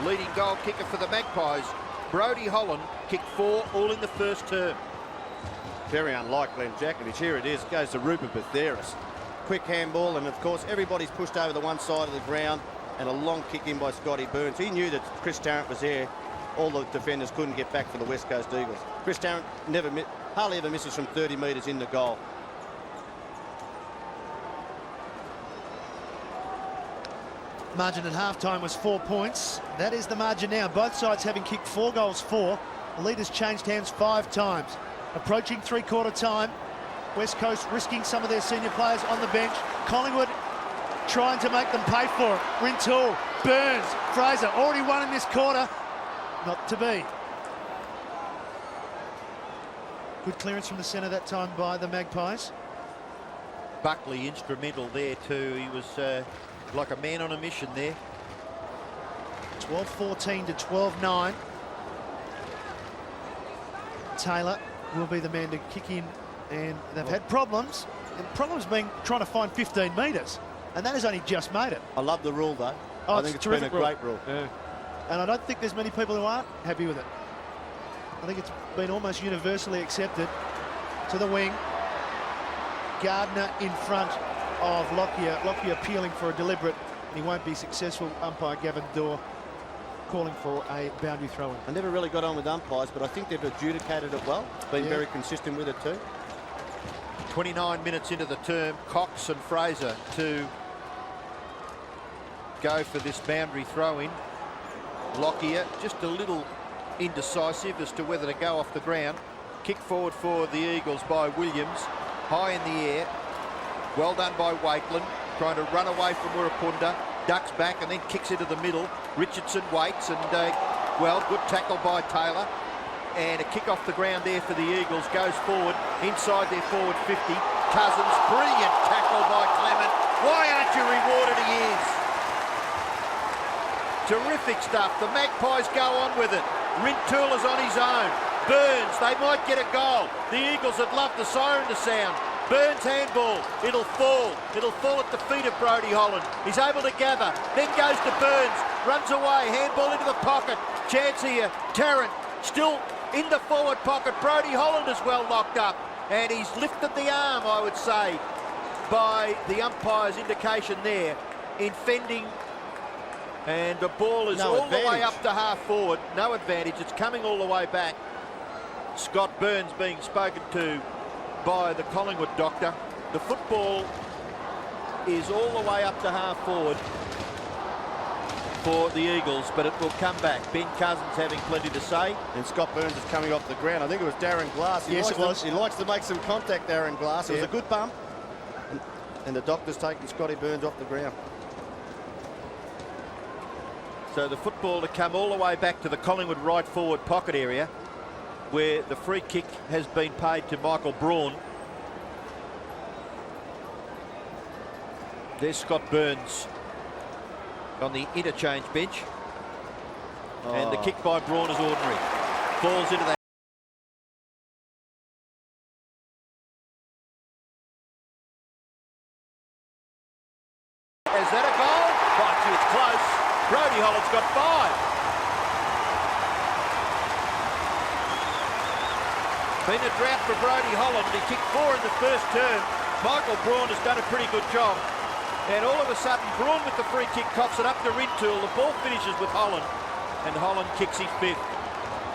Leading goal kicker for the Magpies, Brodie Holland, kicked 4, all in the first term. Very unlike Glenn Jakovich. Here it is. It goes to Rupert Batheris. Quick handball, and of course everybody's pushed over the one side of the ground, and a long kick in by Scotty Burns. He knew that Chris Tarrant was there. All the defenders couldn't get back for the West Coast Eagles. Chris Tarrant hardly ever misses from 30 metres in the goal. Margin at halftime was 4 points. That is the margin now. Both sides having kicked 4 goals for. The lead has changed hands 5 times. Approaching three-quarter time. West Coast risking some of their senior players on the bench. Collingwood trying to make them pay for it. Rintoul, Burns, Fraser, already won in this quarter. Not to be. Good clearance from the centre that time by the Magpies. Buckley instrumental there too. He was like a man on a mission there. 12-14 to 12-9. Taylor will be the man to kick in, and they've had problems. The problem's been trying to find 15 metres, and that has only just made it. I love the rule, though. Oh, I think it's been a great rule. Yeah. And I don't think there's many people who aren't happy with it. I think it's been almost universally accepted. To the wing. Gardner in front of Lockyer. Lockyer appealing for a deliberate, and he won't be successful. Umpire Gavin Dorr calling for a boundary throw-in. I never really got on with umpires, but I think they've adjudicated it well. Been very consistent with it too. 29 minutes into the term, Cox and Fraser to go for this boundary throw-in. Lockyer just a little indecisive as to whether to go off the ground. Kick forward for the Eagles by Williams, high in the air. Well done by Wakeland, trying to run away from Wirrapunda. Ducks back and then kicks into the middle. Richardson waits and, well, good tackle by Taylor. And a kick off the ground there for the Eagles. Goes forward, inside their forward 50. Cousins, brilliant tackle by Clement. Why aren't you rewarded? He is. Terrific stuff. The Magpies go on with it. Rintoul is on his own. Burns, they might get a goal. The Eagles would love the siren to sound. Burns handball, it'll fall. It'll fall at the feet of Brodie Holland. He's able to gather, then goes to Burns, runs away, handball into the pocket. Chance here, Tarrant still in the forward pocket. Brodie Holland is well locked up, and he's lifted the arm, I would say, by the umpire's indication there in fending. And the ball is all the way up to half forward. No advantage, it's coming all the way back. Scott Burns being spoken to by the Collingwood doctor. The football is all the way up to half forward for the Eagles, but it will come back. Ben Cousins having plenty to say. And Scott Burns is coming off the ground. I think it was Darren Glass. Yes, it was. He likes to make some contact, Darren Glass. It was a good bump. And the doctor's taking Scotty Burns off the ground. So the football to come all the way back to the Collingwood right forward pocket area, where the free kick has been paid to Michael Braun. There's Scott Burns on the interchange bench. And the kick by Braun is ordinary. Falls into the... Is that a goal? Oh, gee, it's close. Brodie Holland's got 5. Been a drought for Brodie Holland. He kicked 4 in the first term. Michael Braun has done a pretty good job. And all of a sudden, Braun with the free kick cops it up to Rintoul. The ball finishes with Holland, and Holland kicks his 5th.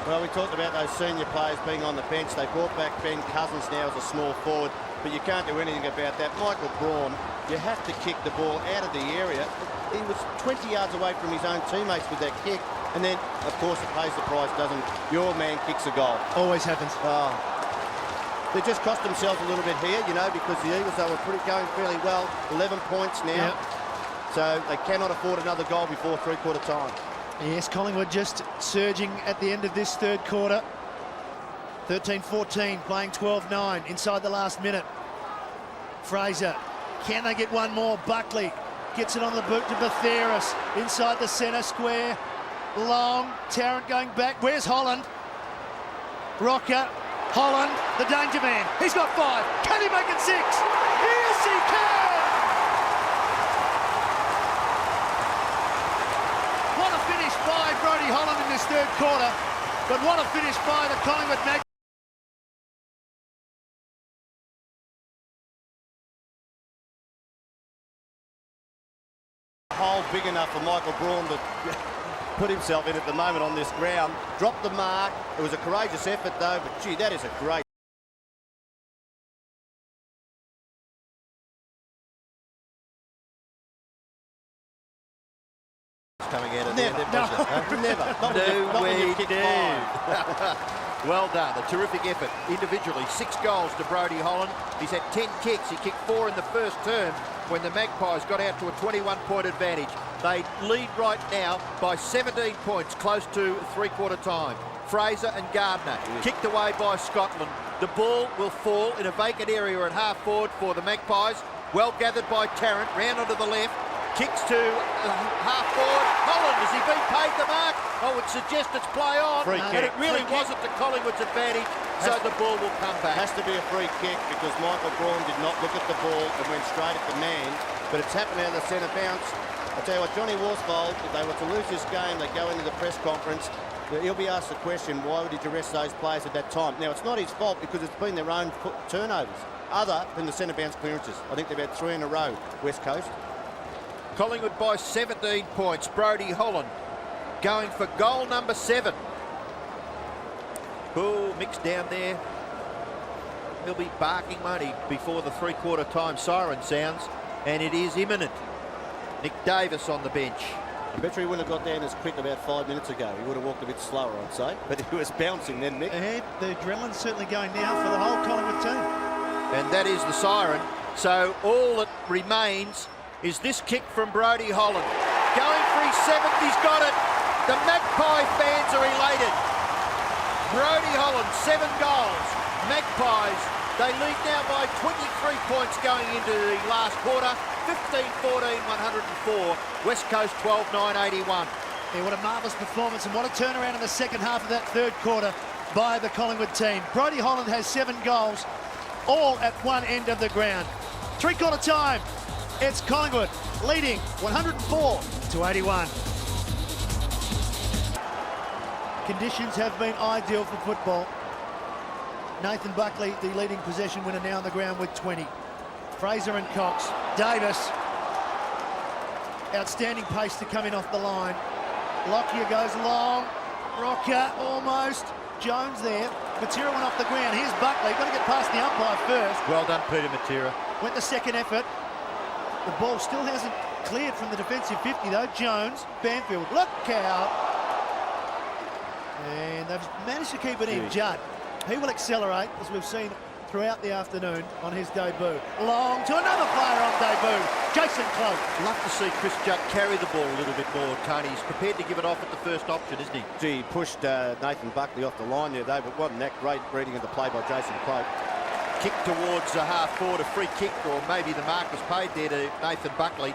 Well, we talked about those senior players being on the bench. They brought back Ben Cousins now as a small forward, but you can't do anything about that. Michael Braun, you have to kick the ball out of the area. He was 20 yards away from his own teammates with that kick. And then, of course, it pays the price, doesn't it? Your man kicks a goal. Always happens. They just cost themselves a little bit here, you know, because the Eagles, they were going fairly well. 11 points now. Yep. So they cannot afford another goal before three-quarter time. Yes, Collingwood just surging at the end of this third quarter. 13-14, playing 12-9 inside the last minute. Fraser, can they get one more? Buckley gets it on the boot to Batheris. Inside the centre square. Long, Tarrant going back. Where's Holland? Rocker Holland, the danger man. He's got 5. Can he make it 6? Yes, he can! What a finish by Brodie Holland in this third quarter. But what a finish by the Collingwood Magpies. Hole big enough for Michael Braun to put himself in at the moment on this ground. Dropped the mark. It was a courageous effort though, but gee, that is a great coming out of Never, there. Never. No way, kick no. 5. Well done, a terrific effort individually. 6 goals to Brodie Holland. He's had 10 kicks. He kicked 4 in the first term when the Magpies got out to a 21-point advantage. They lead right now by 17 points, close to three-quarter time. Fraser and Gardner kicked away by Scotland. The ball will fall in a vacant area at half forward for the Magpies. Well gathered by Tarrant, round onto the left. Kicks to half forward. Holland, has he been paid the mark? I would suggest it's play on. Free And kick. it really Free kick. wasn't to Collingwood's advantage, so the ball will come back. Has to be a free kick because Michael Braun did not look at the ball and went straight at the man. But it's happened out of the centre bounce. I tell you what, Johnny Worsfold, if they were to lose this game, they go into the press conference. He'll be asked the question, why did you rest those players at that time? Now, it's not his fault because it's been their own turnovers, other than the centre bounce clearances. I think they've had 3 in a row, West Coast. Collingwood by 17 points. Brodie Holland going for goal number 7. Oh, mixed down there. He'll be barking, won't he, before the three-quarter time siren sounds, and it is imminent. Nick Davis on the bench. I bet you he wouldn't have got down as quick about 5 minutes ago. He would have walked a bit slower, I'd say. But he was bouncing then, Nick. And the adrenaline's certainly going now for the whole Collingwood team. And that is the siren. So all that remains is this kick from Brodie Holland. Going for his 7th, he's got it. The Magpie fans are elated. Brodie Holland, 7 goals. Magpies, they lead now by 23 points going into the last quarter. 15-14, 104. West Coast 12-9, 81. Yeah, what a marvellous performance and what a turnaround in the second half of that third quarter by the Collingwood team. Brodie Holland has 7 goals, all at one end of the ground. Three-quarter time. It's Collingwood leading 104-81. Conditions have been ideal for football. Nathan Buckley, the leading possession winner, now on the ground with 20. Fraser and Cox. Davis. Outstanding pace to come in off the line. Lockyer goes long. Rocker almost. Jones there. Matera went off the ground. Here's Buckley. Got to get past the umpire first. Well done, Peter Matera. Went the second effort. The ball still hasn't cleared from the defensive 50 though. Jones, Banfield, look out. And they've managed to keep it in. Judd, he will accelerate, as we've seen throughout the afternoon on his debut. Long to another player on debut, Jason Cloak. Love to see Chris Judd carry the ball a little bit more, Tony. He's prepared to give it off at the first option, isn't he? Gee, he pushed Nathan Buckley off the line there, though, but wasn't that great reading of the play by Jason Cloak. Kick towards the half forward, a free kick, or maybe the mark was paid there to Nathan Buckley.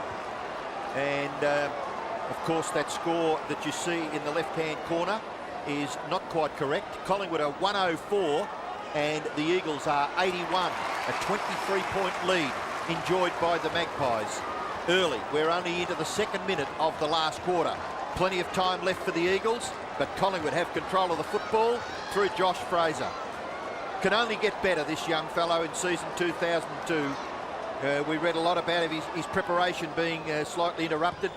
And, of course, that score that you see in the left-hand corner is not quite correct. Collingwood are 104 and the Eagles are 81. A 23-point lead enjoyed by the Magpies. Early, we're only into the second minute of the last quarter. Plenty of time left for the Eagles, but Collingwood have control of the football through Josh Fraser. Can only get better, this young fellow, in season 2002. We read a lot about his preparation being slightly interrupted,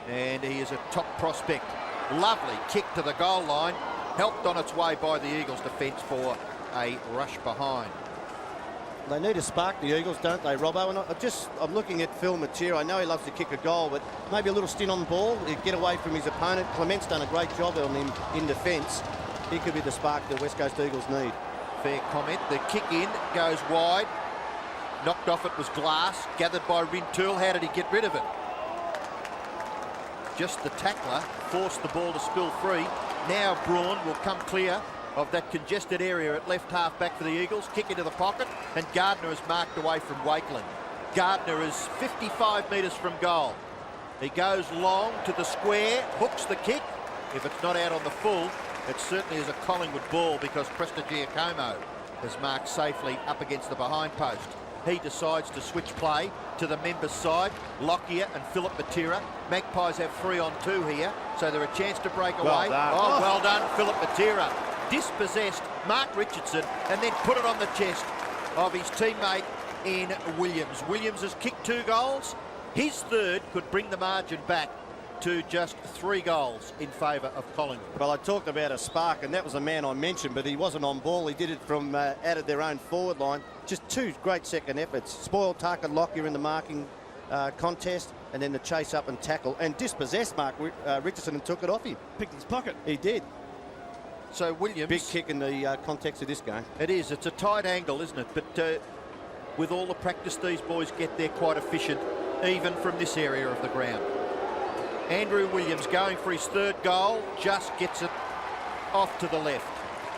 and he is a top prospect. Lovely kick to the goal line, helped on its way by the Eagles defence for a rush behind. They need to spark the Eagles, don't they, Robbo? And I'm looking at Phil Matera. I know he loves to kick a goal, but maybe a little stint on the ball, get away from his opponent. Clement's done a great job on him in defence. He could be the spark the West Coast Eagles need. Fair comment. The kick in goes wide. Knocked off, it was Glass, gathered by Rintoul. How did he get rid of it? Just the tackler forced the ball to spill free. Now Braun will come clear of that congested area at left half back for the Eagles. Kick into the pocket, and Gardner is marked away from Wakeland. Gardner is 55 metres from goal. He goes long to the square, hooks the kick. If it's not out on the full, it certainly is a Collingwood ball because Prestigiacomo has marked safely up against the behind post. He decides to switch play to the members' side. Lockyer and Philip Matera. Magpies have 3-on-2 here, so they're a chance to break away. Well done, Philip Matera. Dispossessed Mark Richardson and then put it on the chest of his teammate in Williams. Williams has kicked 2 goals. His third could bring the margin back to just 3 goals in favour of Collingwood. Well, I talked about a spark, and that was a man I mentioned, but he wasn't on ball. He did it from out of their own forward line. Just 2 great second efforts. Spoiled Tarka Lockyer in the marking contest, and then the chase up and tackle, and dispossessed Mark Richardson and took it off him. Picked his pocket. He did. So Williams... Big kick in the context of this game. It is. It's a tight angle, isn't it? But with all the practice these boys get, they're quite efficient, even from this area of the ground. Andrew Williams going for his 3rd goal, just gets it off to the left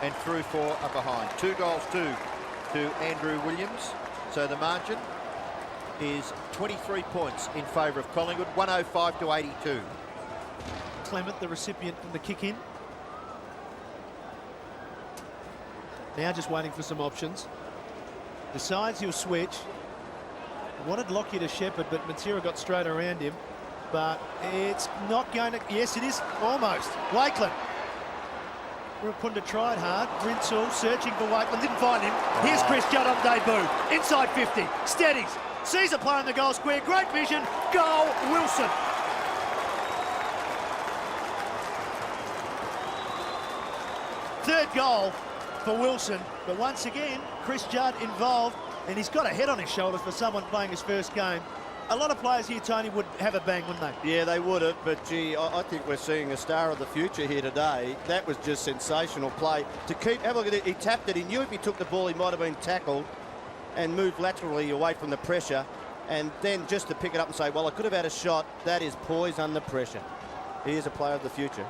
and through for a behind. 2 goals to Andrew Williams. So the margin is 23 points in favour of Collingwood, 105 to 82. Clement, the recipient from the kick in. Now just waiting for some options. Decides he'll switch. Wanted Lockyer to shepherd, but Matera got straight around him. But it's not going to... Yes, it is. Almost. Wakeland. Ruakunda tried hard. Rinsall searching for Wakeland. Didn't find him. Here's Chris Judd on debut. Inside 50. Steadies. Sees a player in the goal square. Great vision. Goal, Wilson. Third goal for Wilson. But once again, Chris Judd involved. And he's got a head on his shoulders for someone playing his first game. A lot of players here, Tony, would have a bang, wouldn't they? Yeah, they would have, but gee, I think we're seeing a star of the future here today. That was just sensational play. To keep, have a look at it, he tapped it. He knew if he took the ball, he might have been tackled and moved laterally away from the pressure. And then just to pick it up and say, well, I could have had a shot. That is poise under pressure. He is a player of the future.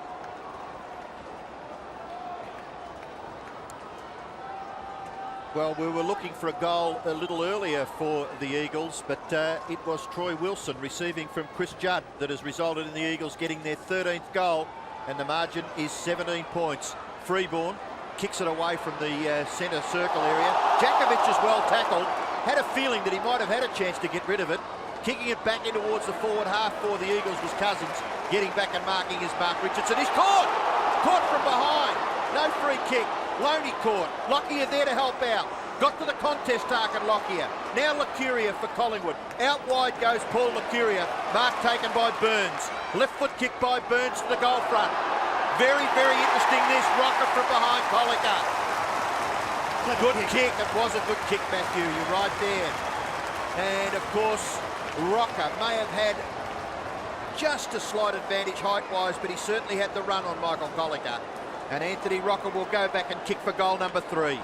Well, we were looking for a goal a little earlier for the Eagles, but it was Troy Wilson receiving from Chris Judd that has resulted in the Eagles getting their 13th goal, and the margin is 17 points. Freeborn kicks it away from the centre circle area. Jakovic is well tackled. Had a feeling that he might have had a chance to get rid of it. Kicking it back in towards the forward half for the Eagles was Cousins. Getting back and marking is Mark Richardson. He's caught! Caught from behind. No free kick. Loney caught. Lockyer there to help out. Got to the contest, Tarkin Lockyer. Now Lucuria for Collingwood. Out wide goes Paul Lucuria. Mark taken by Burns. Left foot kick by Burns to the goal front. Very, very interesting this. Rocker from behind Colica. Good kick. It was a good kick, Matthew. You're right there. And of course, Rocker may have had just a slight advantage height-wise, but he certainly had the run on Michael Colica. And Anthony Rocker will go back and kick for goal number 3.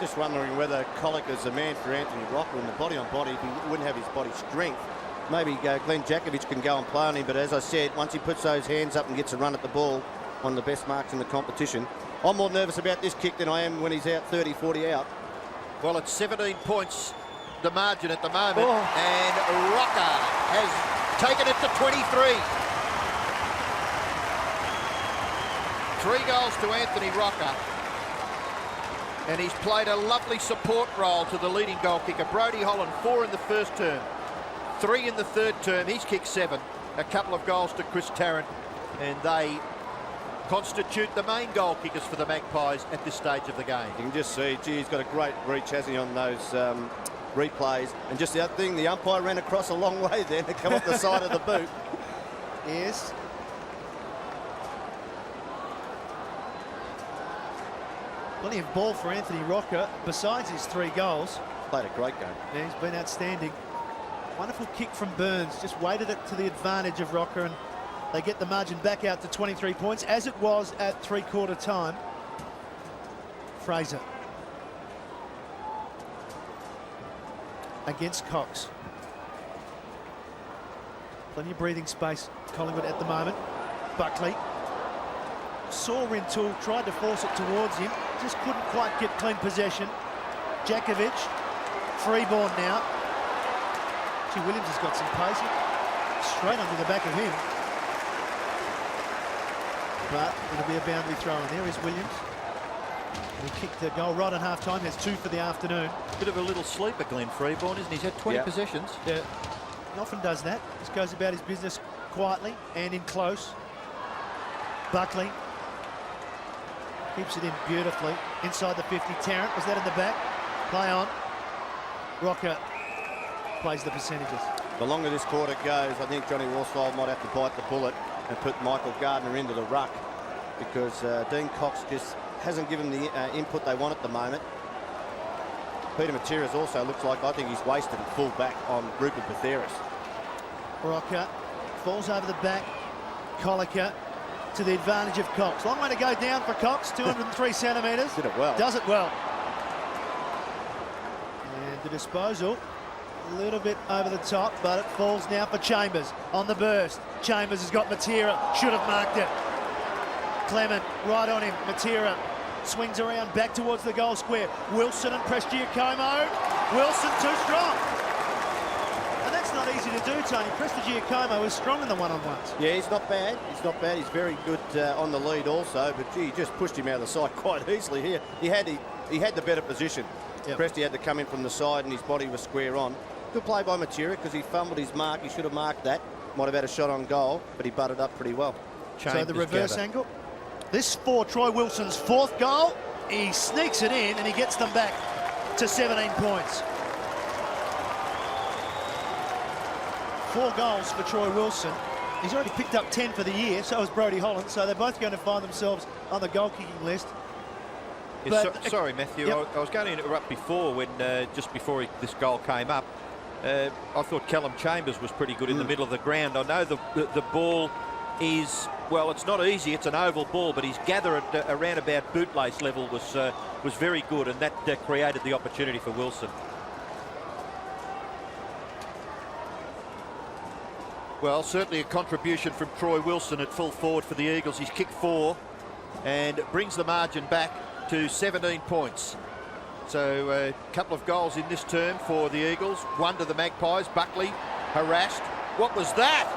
Just wondering whether Colica's a man for Anthony Rocker in the body on body. If he wouldn't have his body strength, maybe Glenn Jakovic can go and play on him. But as I said, once he puts those hands up and gets a run at the ball, one of the best marks in the competition. I'm more nervous about this kick than I am when he's out 30, 40 out. Well, it's 17 points, the margin at the moment. And Rocker has taken it to 23. 3 goals to Anthony Rocker. And he's played a lovely support role to the leading goal kicker, Brodie Holland. 4 in the first term, 3 in the third term. He's kicked 7. A couple of goals to Chris Tarrant. And they constitute the main goal kickers for the Magpies at this stage of the game. You can just see, gee, he's got a great reach, hasn't he, on those replays. And just the other thing, the umpire ran across a long way there to come off the side of the boot. Yes. Plenty of ball for Anthony Rocker, besides his 3 goals. Played a great game. Yeah, he's been outstanding. Wonderful kick from Burns, just weighted it to the advantage of Rocker, and they get the margin back out to 23 points, as it was at 3/4 time. Fraser against Cox. Plenty of breathing space, Collingwood at the moment. Buckley saw Rintoul, tried to force it towards him, just couldn't quite get clean possession. Jakovic, Freeborn now. Gee, Williams has got some pace. Straight under the back of him. But it'll be a boundary throw in. There is Williams. He kicked the goal right at half-time. There's 2 for the afternoon. Bit of a little sleeper, Glenn Freeborn, isn't he? He's had 20 possessions. Yeah, he often does that. Just goes about his business quietly and in close. Buckley keeps it in beautifully. Inside the 50, Tarrant. Was that in the back? Play on. Rocker plays the percentages. The longer this quarter goes, I think Johnny Worsfold might have to bite the bullet and put Michael Gardner into the ruck, because Dean Cox just hasn't given the input they want at the moment. Peter Matera's also looks like, I think he's wasted at full back on Rupert Batheris. Rocker falls over the back. Colliker to the advantage of Cox. Long way to go down for Cox, 203 centimetres. Did it well. Does it well. And the disposal, a little bit over the top, but it falls now for Chambers on the burst. Chambers has got Matera, should have marked it. Clement right on him. Matera swings around back towards the goal square. Wilson and Prestigiacomo. Wilson too strong. And that's not easy to do, Tony. Prestigiacomo is strong in the one-on-ones. Yeah, he's not bad. He's not bad. He's very good on the lead also, but gee, he just pushed him out of the side quite easily here. He had the better position. Yep. Presti had to come in from the side and his body was square on. Good play by Matera, because he fumbled his mark. He should have marked that. Might have had a shot on goal, but he butted up pretty well. So the reverse angle. This for Troy Wilson's 4th goal. He sneaks it in and he gets them back to 17 points. 4 goals for Troy Wilson. He's already picked up 10 for the year, so has Brodie Holland, so they're both going to find themselves on the goal-kicking list. Sorry, Matthew, yep. I was going to interrupt before, when just before this goal came up. I thought Callum Chambers was pretty good in the middle of the ground. I know the ball is, well, it's not easy, it's an oval ball, but his gather at around about bootlace level was very good, and that created the opportunity for Wilson. Well, certainly a contribution from Troy Wilson at full forward for the Eagles. He's kicked 4 and brings the margin back to 17 points. So a couple of goals in this term for the Eagles. 1 to the Magpies. Buckley harassed. What was that?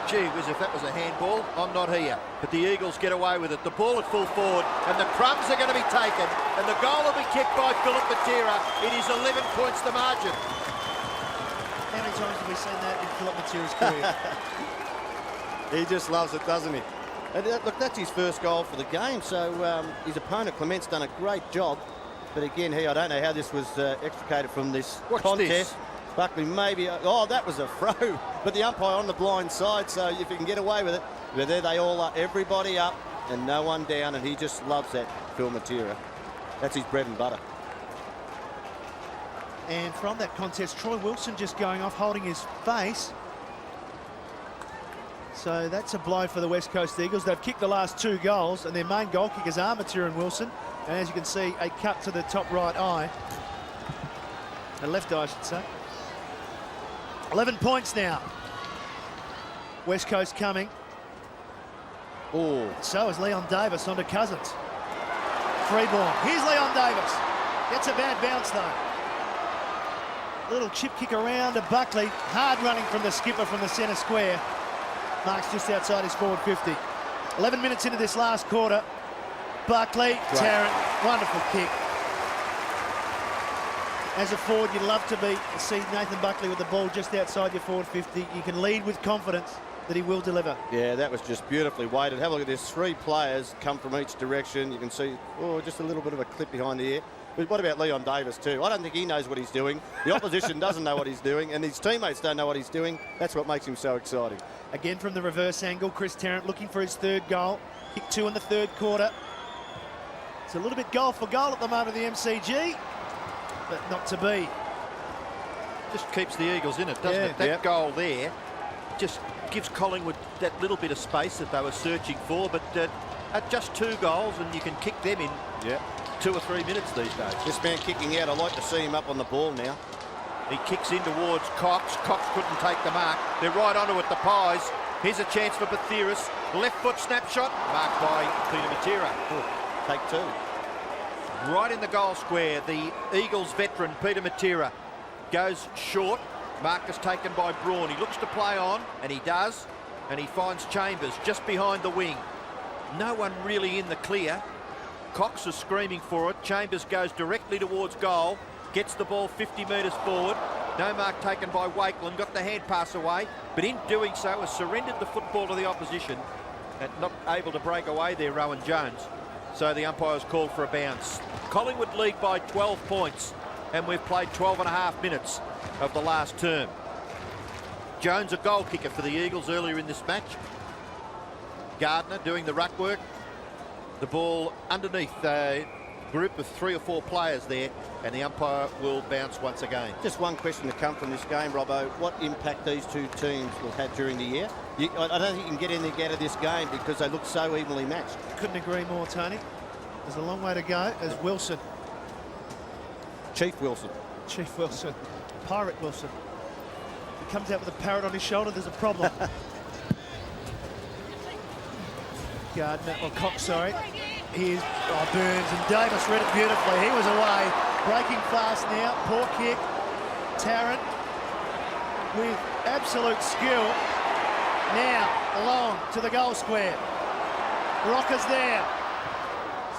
Gee whiz, if that was a handball, I'm not here. But the Eagles get away with it. The ball at full forward, and the crumbs are going to be taken, and the goal will be kicked by Philip Matera. It is 11 points the margin. How many times have we seen that in Philip Matera's career? He just loves it, doesn't he? And look, that's his first goal for the game, so his opponent Clement's done a great job. But again, I don't know how this was extricated from this contest. This. Buckley maybe, oh, that was a throw, but the umpire on the blind side, so if you can get away with it. But there they all are, everybody up and no one down, and he just loves that, Phil Matera. That's his bread and butter. And from that contest, Troy Wilson just going off, holding his face. So that's a blow for the West Coast Eagles. They've kicked the last 2 goals, and their main goal kickers are Matera and Wilson. And as you can see, a cut to the top right eye. The left eye, I should say. 11 points now. West Coast coming. Oh, So is Leon Davis onto Cousins. Freeborn. Here's Leon Davis. Gets a bad bounce though. Little chip kick around to Buckley. Hard running from the skipper from the centre square. Marks just outside his forward 50. 11 minutes into this last quarter. Buckley, Tarrant, wonderful kick. As a forward, you'd love to see Nathan Buckley with the ball just outside your forward 50. You can lead with confidence that he will deliver. yeah, that was just beautifully weighted. Have a look at this. 3 players come from each direction. You can see, just a little bit of a clip behind the ear. But what about Leon Davis too? I don't think he knows what he's doing. The opposition doesn't know what he's doing, and his teammates don't know what he's doing. That's what makes him so exciting. Again from the reverse angle, Chris Tarrant looking for his 3rd goal. Kick 2 in the 3rd quarter. It's a little bit goal for goal at the moment in the MCG, but not to be. Just keeps the Eagles in it, doesn't it? That goal there just gives Collingwood that little bit of space that they were searching for, but at just 2 goals, and you can kick them in 2 or 3 minutes these days. This man kicking out, I like to see him up on the ball now. He kicks in towards Cox. Cox couldn't take the mark. They're right onto it, the Pies. Here's a chance for Batheris. Left foot snapshot, marked by Peter Matera. Take 2. Right in the goal square, the Eagles veteran, Peter Matera, goes short. Mark is taken by Braun. He looks to play on, and he does. And he finds Chambers just behind the wing. No one really in the clear. Cox is screaming for it. Chambers goes directly towards goal, gets the ball 50 metres forward. No mark taken by Wakeland, got the hand pass away, but in doing so has surrendered the football to the opposition and not able to break away there, Rowan Jones. So the umpire's called for a bounce. Collingwood lead by 12 points, and we've played 12 and a half minutes of the last term. Jones, a goal kicker for the Eagles earlier in this match. Gardner doing the ruck work. The ball underneath a group of 3 or 4 players there, and the umpire will bounce once again. Just one question to come from this game, Robbo. What impact these two teams will have during the year? I don't think you can get anything out of this game because they look so evenly matched. Couldn't agree more, Tony. There's a long way to go as Wilson. Chief Wilson. Chief Wilson. Pirate Wilson. If he comes out with a parrot on his shoulder, there's a problem. Gardner, or Cox, sorry. Here's Burns, and Davis read it beautifully. He was away. Breaking fast now. Poor kick. Tarrant with absolute skill. Now, long to the goal square. Rocker's there.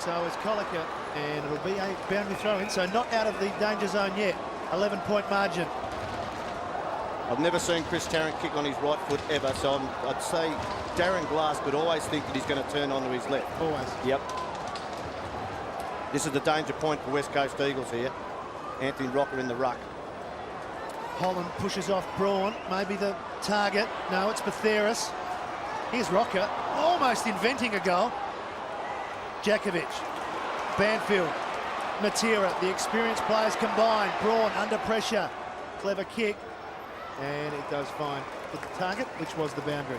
So is Colliker, and it'll be a boundary throw-in, so not out of the danger zone yet. 11-point margin. I've never seen Chris Tarrant kick on his right foot ever, so I'd say Darren Glass would always think that he's going to turn onto his left. Always. Yep. This is the danger point for West Coast Eagles here. Anthony Rocker in the ruck. Holland pushes off Braun, maybe the target. No, it's Batheris. Here's Rocker, almost inventing a goal. Jakovic, Banfield, Matera, the experienced players combined. Braun under pressure. Clever kick, and it does fine for the target, which was the boundary.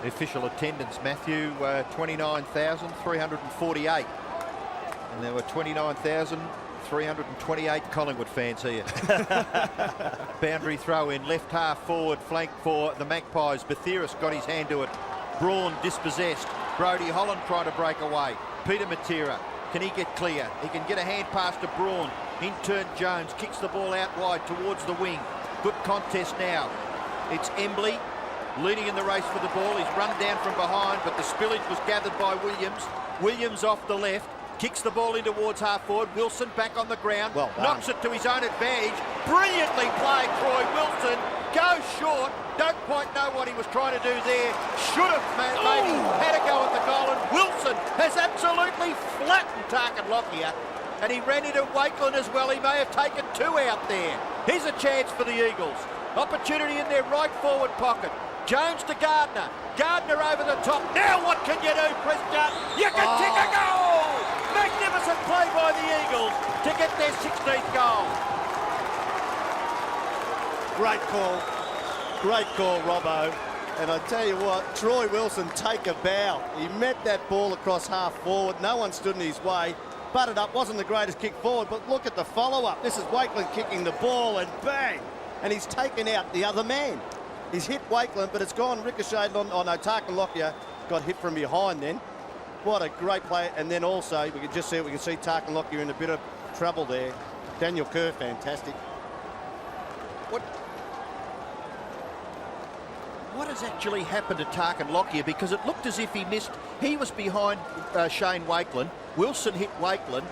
The official attendance, Matthew, 29,348. And there were 29,328 Collingwood fans here. Boundary throw in, left half forward flank for the Magpies. Batheris got his hand to it. Braun dispossessed. Brodie Holland trying to break away. Peter Matera, can he get clear? He can get a hand pass to Braun. In turn, Jones kicks the ball out wide towards the wing. Good contest now. It's Embley leading in the race for the ball. He's run down from behind, but the spillage was gathered by Williams. Williams off the left. Kicks the ball in towards half forward. Wilson back on the ground. Well done. Knocks it to his own advantage. Brilliantly played, Troy Wilson. Goes short. Don't quite know what he was trying to do there. Should have maybe had a go at the goal. And Wilson has absolutely flattened Tarkin Lockyer. And he ran into Wakeland as well. He may have taken 2 out there. Here's a chance for the Eagles. Opportunity in their right forward pocket. Jones to Gardner. Gardner over the top. Now what can you do, Prescott? You can kick a goal! Magnificent play by the Eagles to get their 16th goal. Great call. Great call, Robbo. And I tell you what, Troy Wilson, take a bow. He met that ball across half forward. No one stood in his way. Butted up, wasn't the greatest kick forward, but look at the follow-up. This is Wakeland kicking the ball, and bang! And he's taken out the other man. He's hit Wakeland, but it's gone ricocheted on. Oh no, Tarkin Lockyer got hit from behind then. What a great play. And then also, we can just see it, we can see Tarkin Lockyer in a bit of trouble there. Daniel Kerr, fantastic. What has actually happened to Tarkin Lockyer? Because it looked as if he missed. He was behind Shane Wakeland. Wilson hit Wakeland,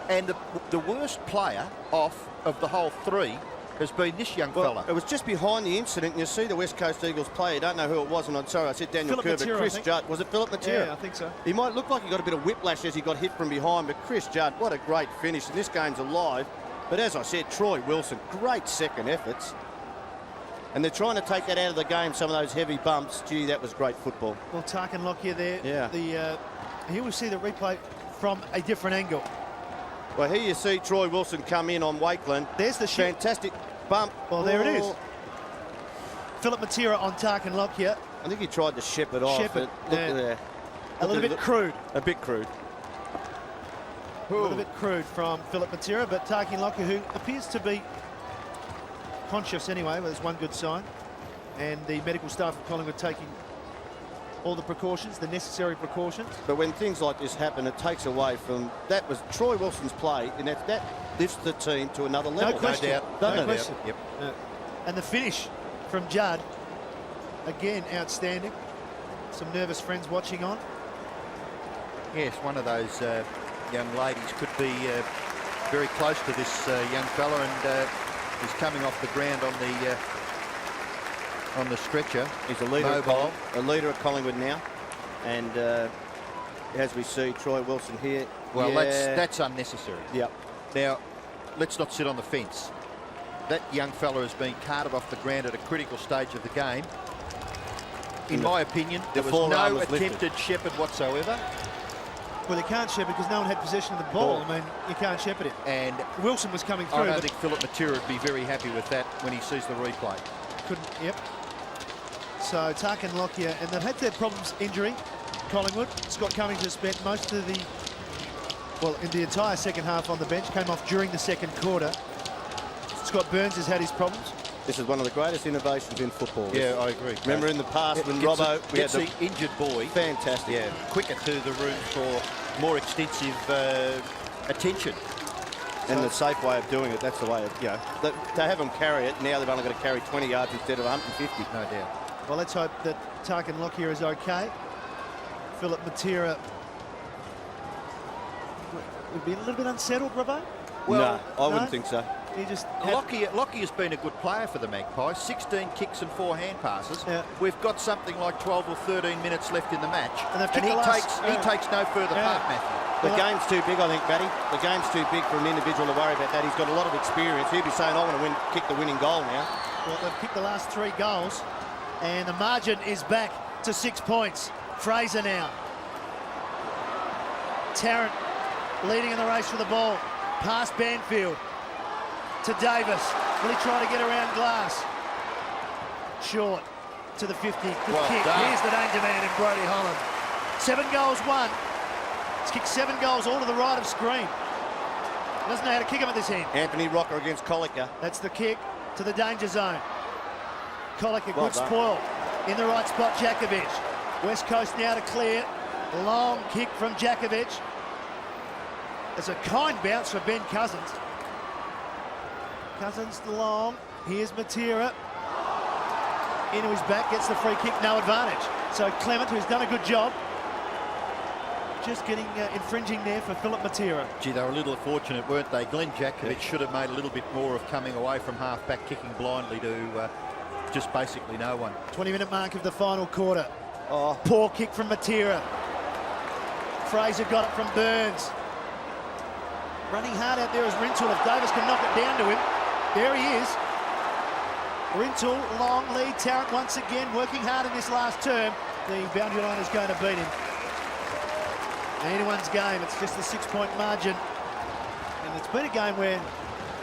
and the worst player off of the whole 3 has been this young fella. It was just behind the incident, and you see the West Coast Eagles player. I don't know who it was, and I'm sorry, I said Daniel Kerr, but Chris Judd. Was it Philip Matera? Yeah, I think so. He might look like he got a bit of whiplash as he got hit from behind, but Chris Judd, what a great finish, and this game's alive. But as I said, Troy Wilson, great second efforts. And they're trying to take that out of the game, some of those heavy bumps. Gee, that was great football. Well, Tarkin Lockyer there. Yeah. Here we see the replay from a different angle. Well, here you see Troy Wilson come in on Wakeland. There's the shot. Fantastic bump. Well, there it is. Philip Matera on Tarkin Lockyer. I think he tried to ship it off. Ship it, a little bit crude. A bit crude. A little bit crude from Philip Matera, but Tarkin Lockyer, who appears to be conscious anyway, well, there's one good sign. And the medical staff of Collingwood taking all the precautions, the necessary precautions. But when things like this happen, it takes away from... That was Troy Wilson's play, and that lifts the team to another level. No question. No question. Yep. And the finish from Judd, again, outstanding. Some nervous friends watching on. Yes, one of those young ladies could be very close to this young fella, and he's coming off the ground on the stretcher. He's a leader, at Collingwood now, and as we see, Troy Wilson here. Well, that's unnecessary. Yep. Now, let's not sit on the fence. That young fella has been carted off the ground at a critical stage of the game. In my opinion, there was no attempted shepherd whatsoever. Well, you can't shepherd because no one had possession of the ball. I mean, you can't shepherd it. And Wilson was coming through. I don't think Philip Matera would be very happy with that when he sees the replay. Couldn't, yep. So Tarkin Lockyer, and they've had their problems injury, Collingwood. Scott Cummings has spent most of the, well, in the entire second half on the bench, came off during the second quarter. Scott Burns has had his problems. This is one of the greatest innovations in football. Yeah, I agree. Remember in the past when Robbo... we had the injured boy. Fantastic. Yeah, quicker to the room for more extensive attention. And the safe way of doing it, that's the way of, you know, to have them carry it, now they've only got to carry 20 yards instead of 150. No doubt. Well, let's hope that Tarkin Lockyer is okay. Philip Matera would be a little bit unsettled, Robbo? Well, no, I wouldn't think so. He just Lockier's been a good player for the Magpies. 16 kicks and 4 hand passes. Yeah. We've got something like 12 or 13 minutes left in the match, and he takes no further part, Matthew. The game's too big, I think, Batty. The game's too big for an individual to worry about that. He's got a lot of experience. He'll be saying, I want to kick the winning goal now. Well, they've kicked the last 3 goals, and the margin is back to 6 points. Fraser now. Tarrant leading in the race for the ball. Past Banfield to Davis. Will he try to get around Glass? Short to the 50. Good kick. Here's the danger man in Brodie Holland. 7 goals, 1. He's kicked 7 goals, all to the right of screen. Doesn't know how to kick him at this end. Anthony Rocker against Collicker. That's the kick to the danger zone. Collicker, well good spoil. In the right spot, Jakovic. West Coast now to clear. Long kick from Jakovic. There's a kind bounce for Ben Cousins. Cousins long. Here's Matera. Into his back, gets the free kick, no advantage. So Clement, who's done a good job, just getting infringing there for Philip Matera. Gee, they were a little fortunate, weren't they? Glenn Jakovic should have made a little bit more of coming away from half-back, kicking blindly to just basically no one. 20-minute mark of the final quarter. Oh, poor kick from Matera. Fraser got it from Burns. Running hard out there is Rintoul. If Davis can knock it down to him, there he is. Rintoul, long lead. Tarrant once again working hard in this last term. The boundary line is going to beat him. Anyone's game. It's just a 6-point margin. And it's been a game where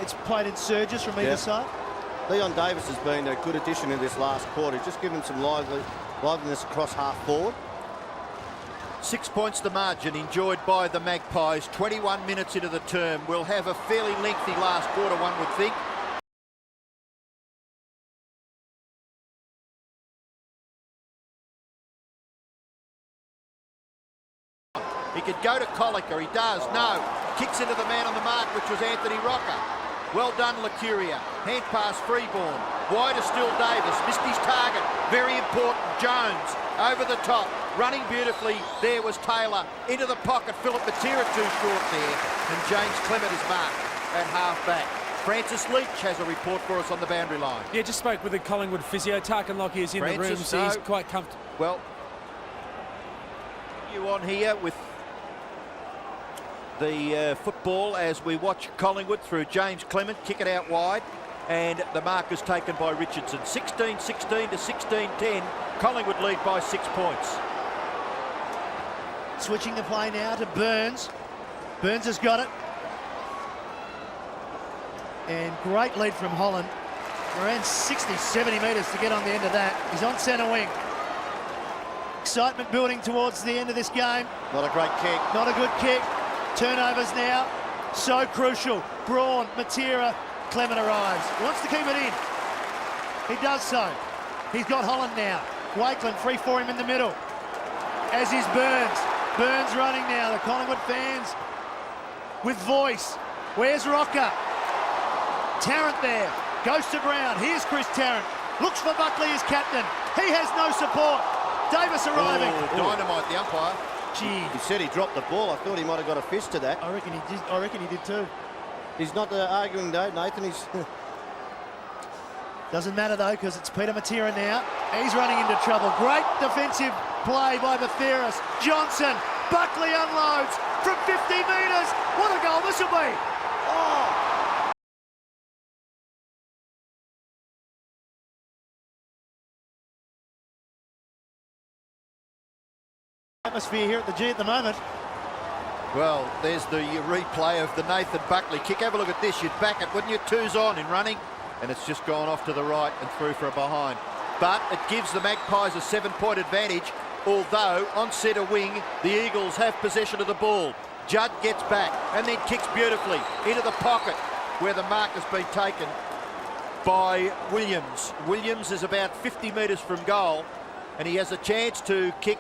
it's played in surges from either side. Leon Davis has been a good addition in this last quarter. Just given some liveliness across half forward. 6 points the margin enjoyed by the Magpies. 21 minutes into the term. We'll have a fairly lengthy last quarter, one would think. He could go to Collicker. He does. No. Kicks into the man on the mark, which was Anthony Rocker. Well done, Lacuria. Hand pass, Freeborn. Wider still, Davis. Missed his target. Very important. Jones over the top. Running beautifully. There was Taylor. Into the pocket. Philip Matera too short there. And James Clement is marked at half-back. Francis Leach has a report for us on the boundary line. Yeah, just spoke with the Collingwood physio. Tarkin Lockyer is in the room, so he's quite comfortable. Well, you on here with the football as we watch Collingwood through James Clement kick it out wide, and the mark is taken by Richardson. 16-16 to 16-10. Collingwood lead by 6 points. Switching the play now to Burns. Burns has got it. And great lead from Holland. Around 60, 70 metres to get on the end of that. He's on centre wing. Excitement building towards the end of this game. Not a great kick. Not a good kick. Turnovers now, so crucial. Braun, Matera, Clement arrives. He wants to keep it in. He does so. He's got Holland now. Wakeland free for him in the middle. As is Burns. Burns running now. The Collingwood fans with voice. Where's Rocker? Tarrant there. Goes to ground. Here's Chris Tarrant. Looks for Buckley as captain. He has no support. Davis arriving. Dynamite, the umpire. Gee. He said he dropped the ball. I thought he might have got a fist to that. I reckon he did. I reckon he did too. He's not arguing though, Nathan. He's Doesn't matter though, because it's Peter Matera now. He's running into trouble. Great defensive play by Matheras. Johnson. Buckley unloads from 50 metres. What a goal this will be. Oh. Atmosphere here at the G at the moment. Well, there's the replay of the Nathan Buckley kick. Have a look at this. You'd back it, wouldn't you? Two's on in running, and it's just gone off to the right and through for a behind. But it gives the Magpies a 7-point advantage, although on centre wing, the Eagles have possession of the ball. Judd gets back and then kicks beautifully into the pocket where the mark has been taken by Williams. Williams is about 50 metres from goal, and he has a chance to kick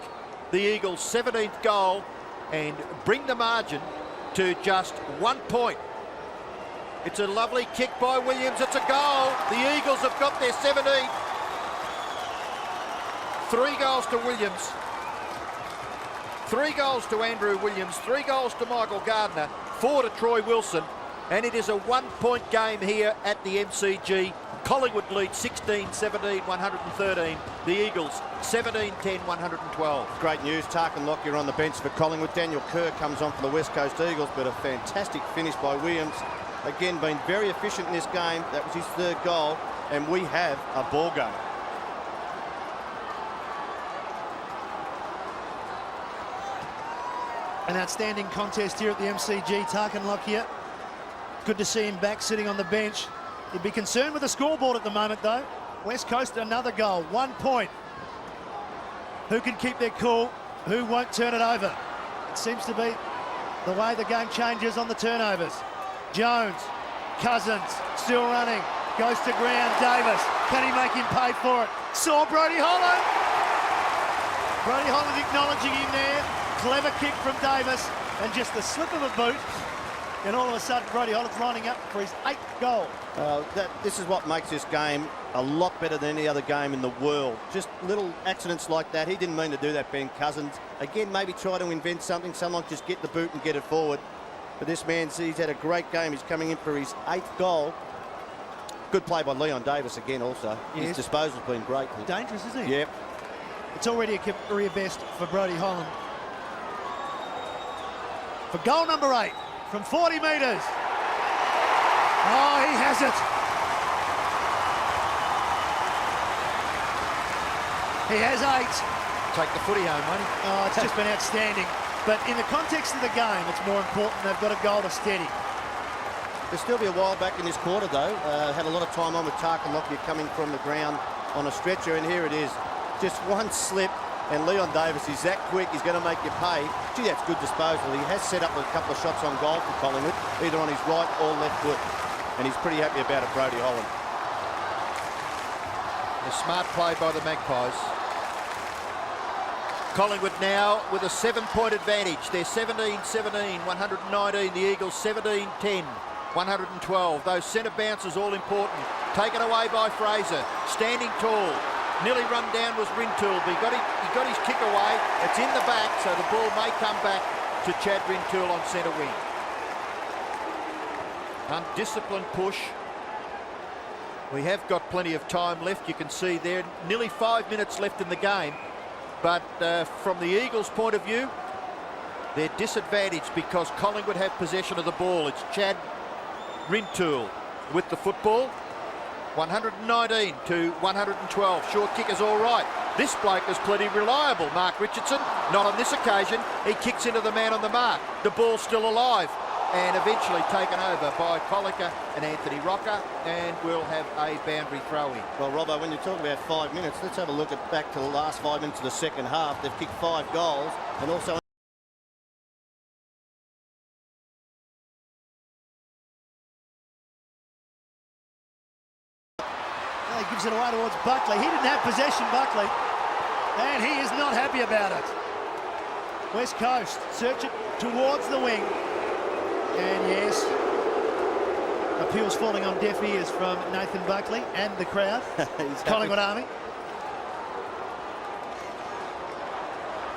the Eagles' 17th goal and bring the margin to just 1 point. It's a lovely kick by Williams. It's a goal. The Eagles have got their 17th. 3 goals to Williams. 3 goals to Andrew Williams. 3 goals to Michael Gardner. 4 to Troy Wilson. And it is a 1-point game here at the MCG. Collingwood lead 16-17, 113. The Eagles 17-10, 112. great news. Tarkin Lockyer on the bench for Collingwood. Daniel Kerr comes on for the West Coast Eagles, but a fantastic finish by Williams. Again, been very efficient in this game. That was his 3rd goal, and we have a ball game. An outstanding contest here at the MCG. Tarkin Lockyer. Good to see him back sitting on the bench. He'd be concerned with the scoreboard at the moment though. West Coast another goal, 1 point. Who can keep their cool? Who won't turn it over? It seems to be the way the game changes on the turnovers. Jones, Cousins, still running, goes to ground. Davis, can he make him pay for it? Saw Brodie Holland. Brodie Holland acknowledging him there. Clever kick from Davis, and just the slip of a boot. And all of a sudden, Brodie Holland's lining up for his 8th goal. This is what makes this game a lot better than any other game in the world. Just little accidents like that. He didn't mean to do that, Ben Cousins. Again, maybe try to invent something. Someone just get the boot and get it forward. But this man, he's had a great game. He's coming in for his 8th goal. Good play by Leon Davis again also. Yes. His disposal's been great. Dangerous, isn't he? Yep. It's already a career best for Brodie Holland. For goal number 8 from 40 metres. Oh, he has it. He has 8. Take the footy home, money. Oh, it's just been outstanding. But in the context of the game, it's more important they've got a goal to steady. There'll still be a while back in this quarter, though. Had a lot of time on with Tarkin Lockyer coming from the ground on a stretcher, and here it is. Just one slip, and Leon Davis is that quick. He's going to make you pay. Gee, that's good disposal. He has set up a couple of shots on goal for Collingwood, either on his right or left foot, and he's pretty happy about it, Brodie Holland. A smart play by the Magpies. Collingwood now with a 7-point advantage. They're 17-17, 119. The Eagles 17-10, 112. Those centre bounces all important. Taken away by Fraser. Standing tall. Nearly run down was Rintoul, but he got his kick away. It's in the back, so the ball may come back to Chad Rintoul on centre wing. Undisciplined push. We have got plenty of time left. You can see there, nearly 5 minutes left in the game. But from the Eagles' point of view, they're disadvantaged because Collingwood have possession of the ball. It's Chad Rintoul with the football. 119 to 112. Short kick is all right. This bloke is plenty reliable, Mark Richardson. Not on this occasion. He kicks into the man on the mark. The ball's still alive and eventually taken over by Colica and Anthony Rocker, and we'll have a boundary throw in. Well, Robbo, when you talk about 5 minutes, let's have a look at back to the last 5 minutes of the second half. They've kicked 5 goals and also He gives it away towards Buckley. He didn't have possession, Buckley, and he is not happy about it. West Coast search it towards the wing, and yes, appeals falling on deaf ears from Nathan Buckley and the crowd. Collingwood Army.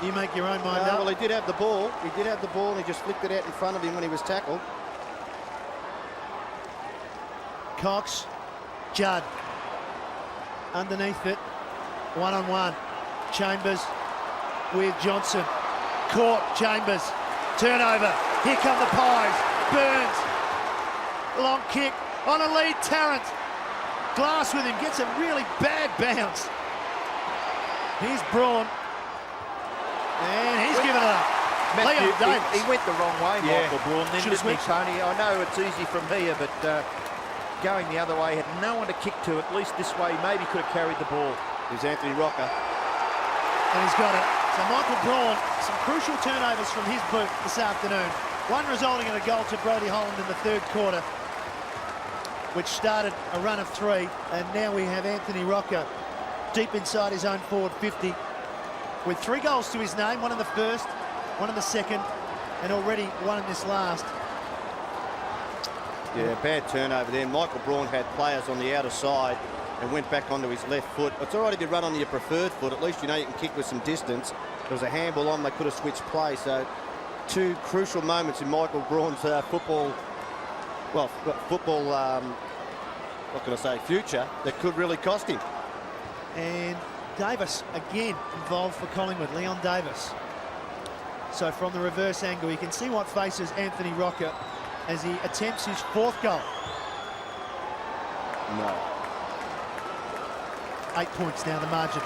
You make your own mind up. Well, he did have the ball. He did have the ball, and he just flicked it out in front of him when he was tackled. Cox, Judd, underneath it, one-on-one. Chambers with Johnson. Caught, Chambers. Turnover. Here come the Pies. Burns. Long kick on a lead. Tarrant. Glass with him. Gets a really bad bounce. Here's Braun. And he's given it up. Matthew, Leon Davis. he went the wrong way, Yeah. Michael Braun, then, Should've didn't he, switched. Tony? I know it's easy from here, but going the other way, had no one to kick to. At least this way, maybe could have carried the ball. Here's Anthony Rocker. And he's got it. So Michael Braun, some crucial turnovers from his boot this afternoon. One resulting in a goal to Brodie Holland in the third quarter, which started a run of 3. And now we have Anthony Rocker deep inside his own forward 50 with 3 goals to his name, one in the first, one in the second, and already one in this last. Yeah, bad turnover there. Michael Braun had players on the outer side and went back onto his left foot. It's all right if you run on your preferred foot. At least you know you can kick with some distance. There was a handball on. They could have switched play. So 2 crucial moments in Michael Braun's football, what can I say, future that could really cost him. And Davis again involved for Collingwood, Leon Davis. So from the reverse angle, you can see what faces Anthony Rocker as he attempts his 4th goal. No. 8 points now, the margin.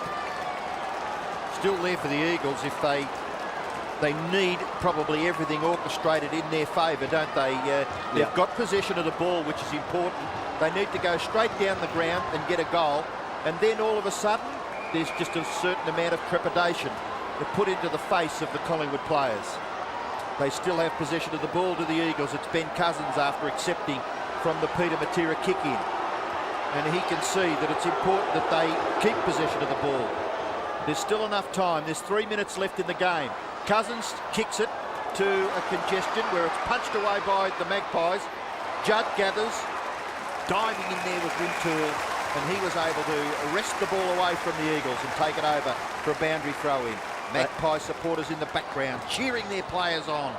Still there for the Eagles if they need probably everything orchestrated in their favour, don't they? They've got possession of the ball, which is important. They need to go straight down the ground and get a goal. And then all of a sudden, there's just a certain amount of trepidation to put into the face of the Collingwood players. They still have possession of the ball to the Eagles. It's Ben Cousins after accepting from the Peter Matera kick-in. And he can see that it's important that they keep possession of the ball. There's still enough time. There's 3 minutes left in the game. Cousins kicks it to a congestion where it's punched away by the Magpies. Judd gathers, diving in there with Rintoul, and he was able to wrest the ball away from the Eagles and take it over for a boundary throw-in. Magpie supporters in the background cheering their players on.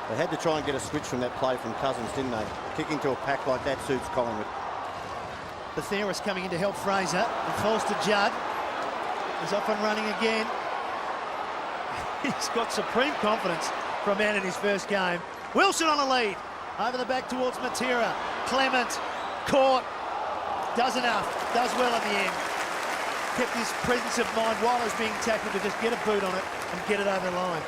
They had to try and get a switch from that play from Cousins, didn't they? Kicking to a pack like that suits Collingwood. Thesaurus coming in to help Fraser. And falls to Judd. He's up and running again. He's got supreme confidence for a man in his first game. Wilson on a lead. Over the back towards Matera. Clement. Caught. Does enough. Does well in the end. Kept his presence of mind while he was being tackled to just get a boot on it and get it over the line.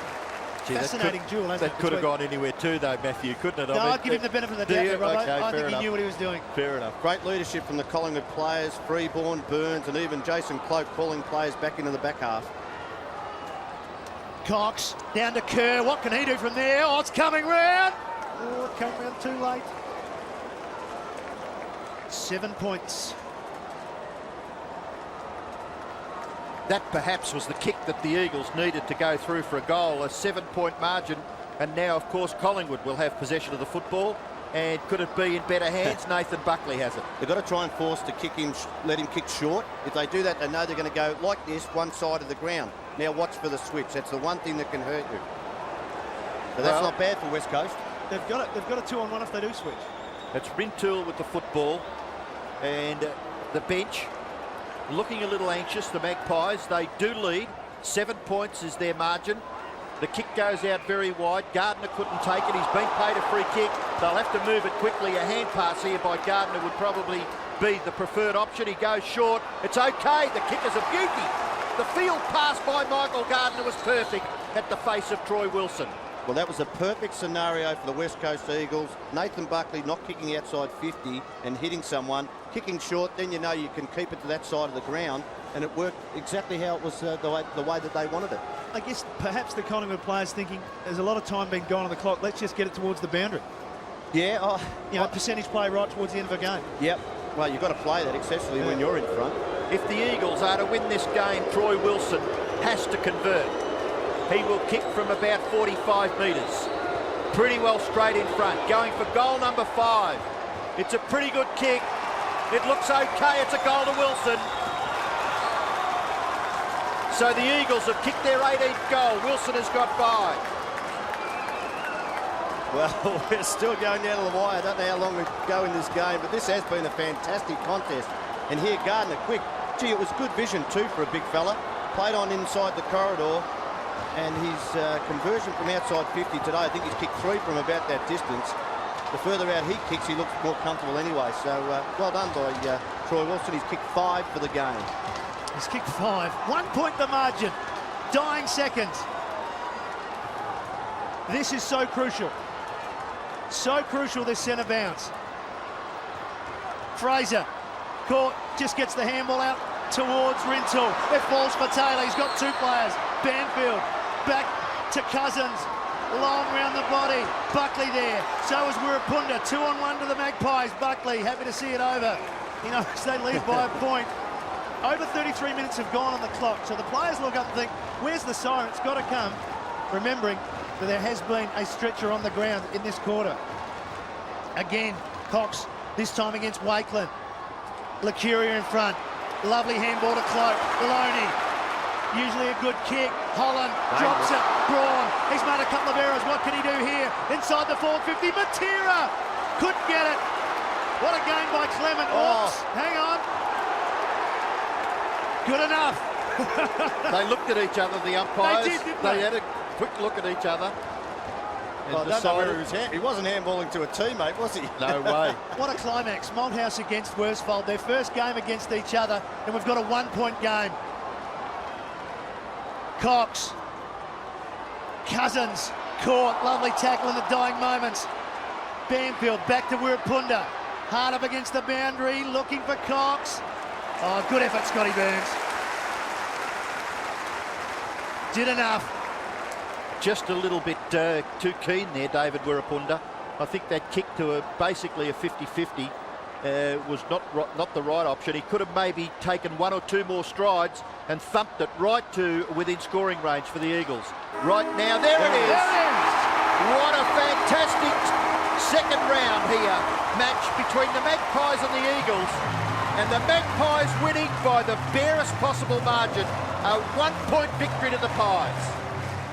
Gee, fascinating duel, hasn't it? That could have gone anywhere too, though, Matthew, couldn't it? No, I'd give him the benefit of the doubt there, Robbo. Okay, I think enough. he knew what he was doing. Fair enough. Great leadership from the Collingwood players, Freeborn, Burns, and even Jason Cloke pulling players back into the back half. Cox down to Kerr. What can he do from there? Oh, it's coming round. Oh, it came round too late. 7 points. That perhaps was the kick that the Eagles needed to go through for a goal, a 7-point margin. And now, of course, Collingwood will have possession of the football. And could it be in better hands? Nathan Buckley has it. They've got to try and force to kick him, let him kick short. If they do that, they know they're going to go like this, one side of the ground. Now watch for the switch. That's the one thing that can hurt you. But that's not bad for West Coast. They've got a 2-on-1 if they do switch. It's Rintoul with the football. And the bench looking a little anxious, the Magpies. They do lead. 7 points is their margin. The kick goes out very wide. Gardner couldn't take it. He's been paid a free kick. They'll have to move it quickly. A hand pass here by Gardner would probably be the preferred option. He goes short. It's okay. The kick is a beauty. The field pass by Michael Gardner was perfect at the face of Troy Wilson. Well, that was a perfect scenario for the West Coast Eagles. Nathan Buckley not kicking outside 50 and hitting someone. Kicking short, then you know you can keep it to that side of the ground. And it worked exactly how it was the way that they wanted it. I guess perhaps the Collingwood players thinking there's a lot of time being gone on the clock. Let's just get it towards the boundary. Yeah. Percentage play right towards the end of a game. Yep. Well, you've got to play that, especially when you're in front. If the Eagles are to win this game, Troy Wilson has to convert. He will kick from about 45 metres. Pretty well straight in front. Going for goal number 5. It's a pretty good kick. It looks okay. It's a goal to Wilson. So the Eagles have kicked their 18th goal. Wilson has got 5. Well, we're still going down to the wire. I don't know how long we go in this game, but this has been a fantastic contest. And here, Gardner, quick. Gee, it was good vision too for a big fella. Played on inside the corridor, and his conversion from outside 50 today, I think he's kicked 3 from about that distance. The further out he kicks, he looks more comfortable anyway. So well done by Troy Wilson. He's kicked 5 for the game. He's kicked 5. 1 point the margin. Dying seconds. This is so crucial. So crucial, this centre bounce. Fraser, caught, just gets the handball out towards Rintoul. It falls for Taylor. He's got 2 players. Banfield back to Cousins. Long round the body. Buckley there. So is Wirapunda. 2-on-1 to the Magpies. Buckley happy to see it over. You know, they lead by a point. Over 33 minutes have gone on the clock. So the players look up and think, where's the siren? It's got to come. Remembering that there has been a stretcher on the ground in this quarter. Again, Cox, this time against Wakeland. Lacuria in front. Lovely handball to Cloak. Loney. Usually a good kick. Holland drops it. Braun. He's made a couple of errors. What can he do here? Inside the forward 50. Matera couldn't get it. What a game by Clement. Oops. Hang on. Good enough. They looked at each other, the umpires. They did, didn't they? They had a quick look at each other. Well, he wasn't handballing to a teammate, was he? No way. What a climax. Malthouse against Worsfold. Their first game against each other, and we've got a 1-point game. Cox. Cousins caught. Lovely tackle in the dying moments. Banfield back to Wirapunda. Hard up against the boundary, looking for Cox. Oh, good effort, Scotty Burns. Did enough. Just a little bit too keen there, David Wirapunda. I think that kick to basically a 50-50 was not the right option. He could have maybe taken 1 or 2 more strides and thumped it right to within scoring range for the Eagles. Right now, there it is. What a fantastic second round here. Match between the Magpies and the Eagles. And the Magpies winning by the barest possible margin. A 1-point victory to the Pies.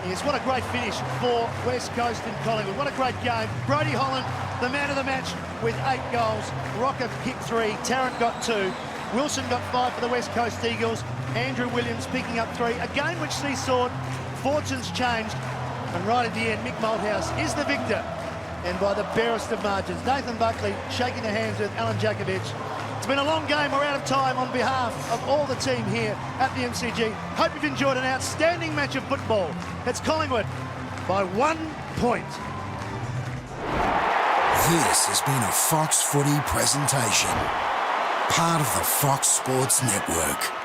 Yes, what a great finish for West Coast and Collingwood. What a great game. Brodie Holland, the man of the match with 8 goals. Rocker kicked 3. Tarrant got 2. Wilson got 5 for the West Coast Eagles. Andrew Williams picking up 3. A game which seesawed. Fortunes changed. And right at the end, Mick Malthouse is the victor. And by the barest of margins. Nathan Buckley shaking the hands with Alan Jakovic. It's been a long game. We're out of time. On behalf of all the team here at the MCG, hope you've enjoyed an outstanding match of football. It's Collingwood by 1 point. This has been a Fox Footy presentation, part of the Fox Sports Network.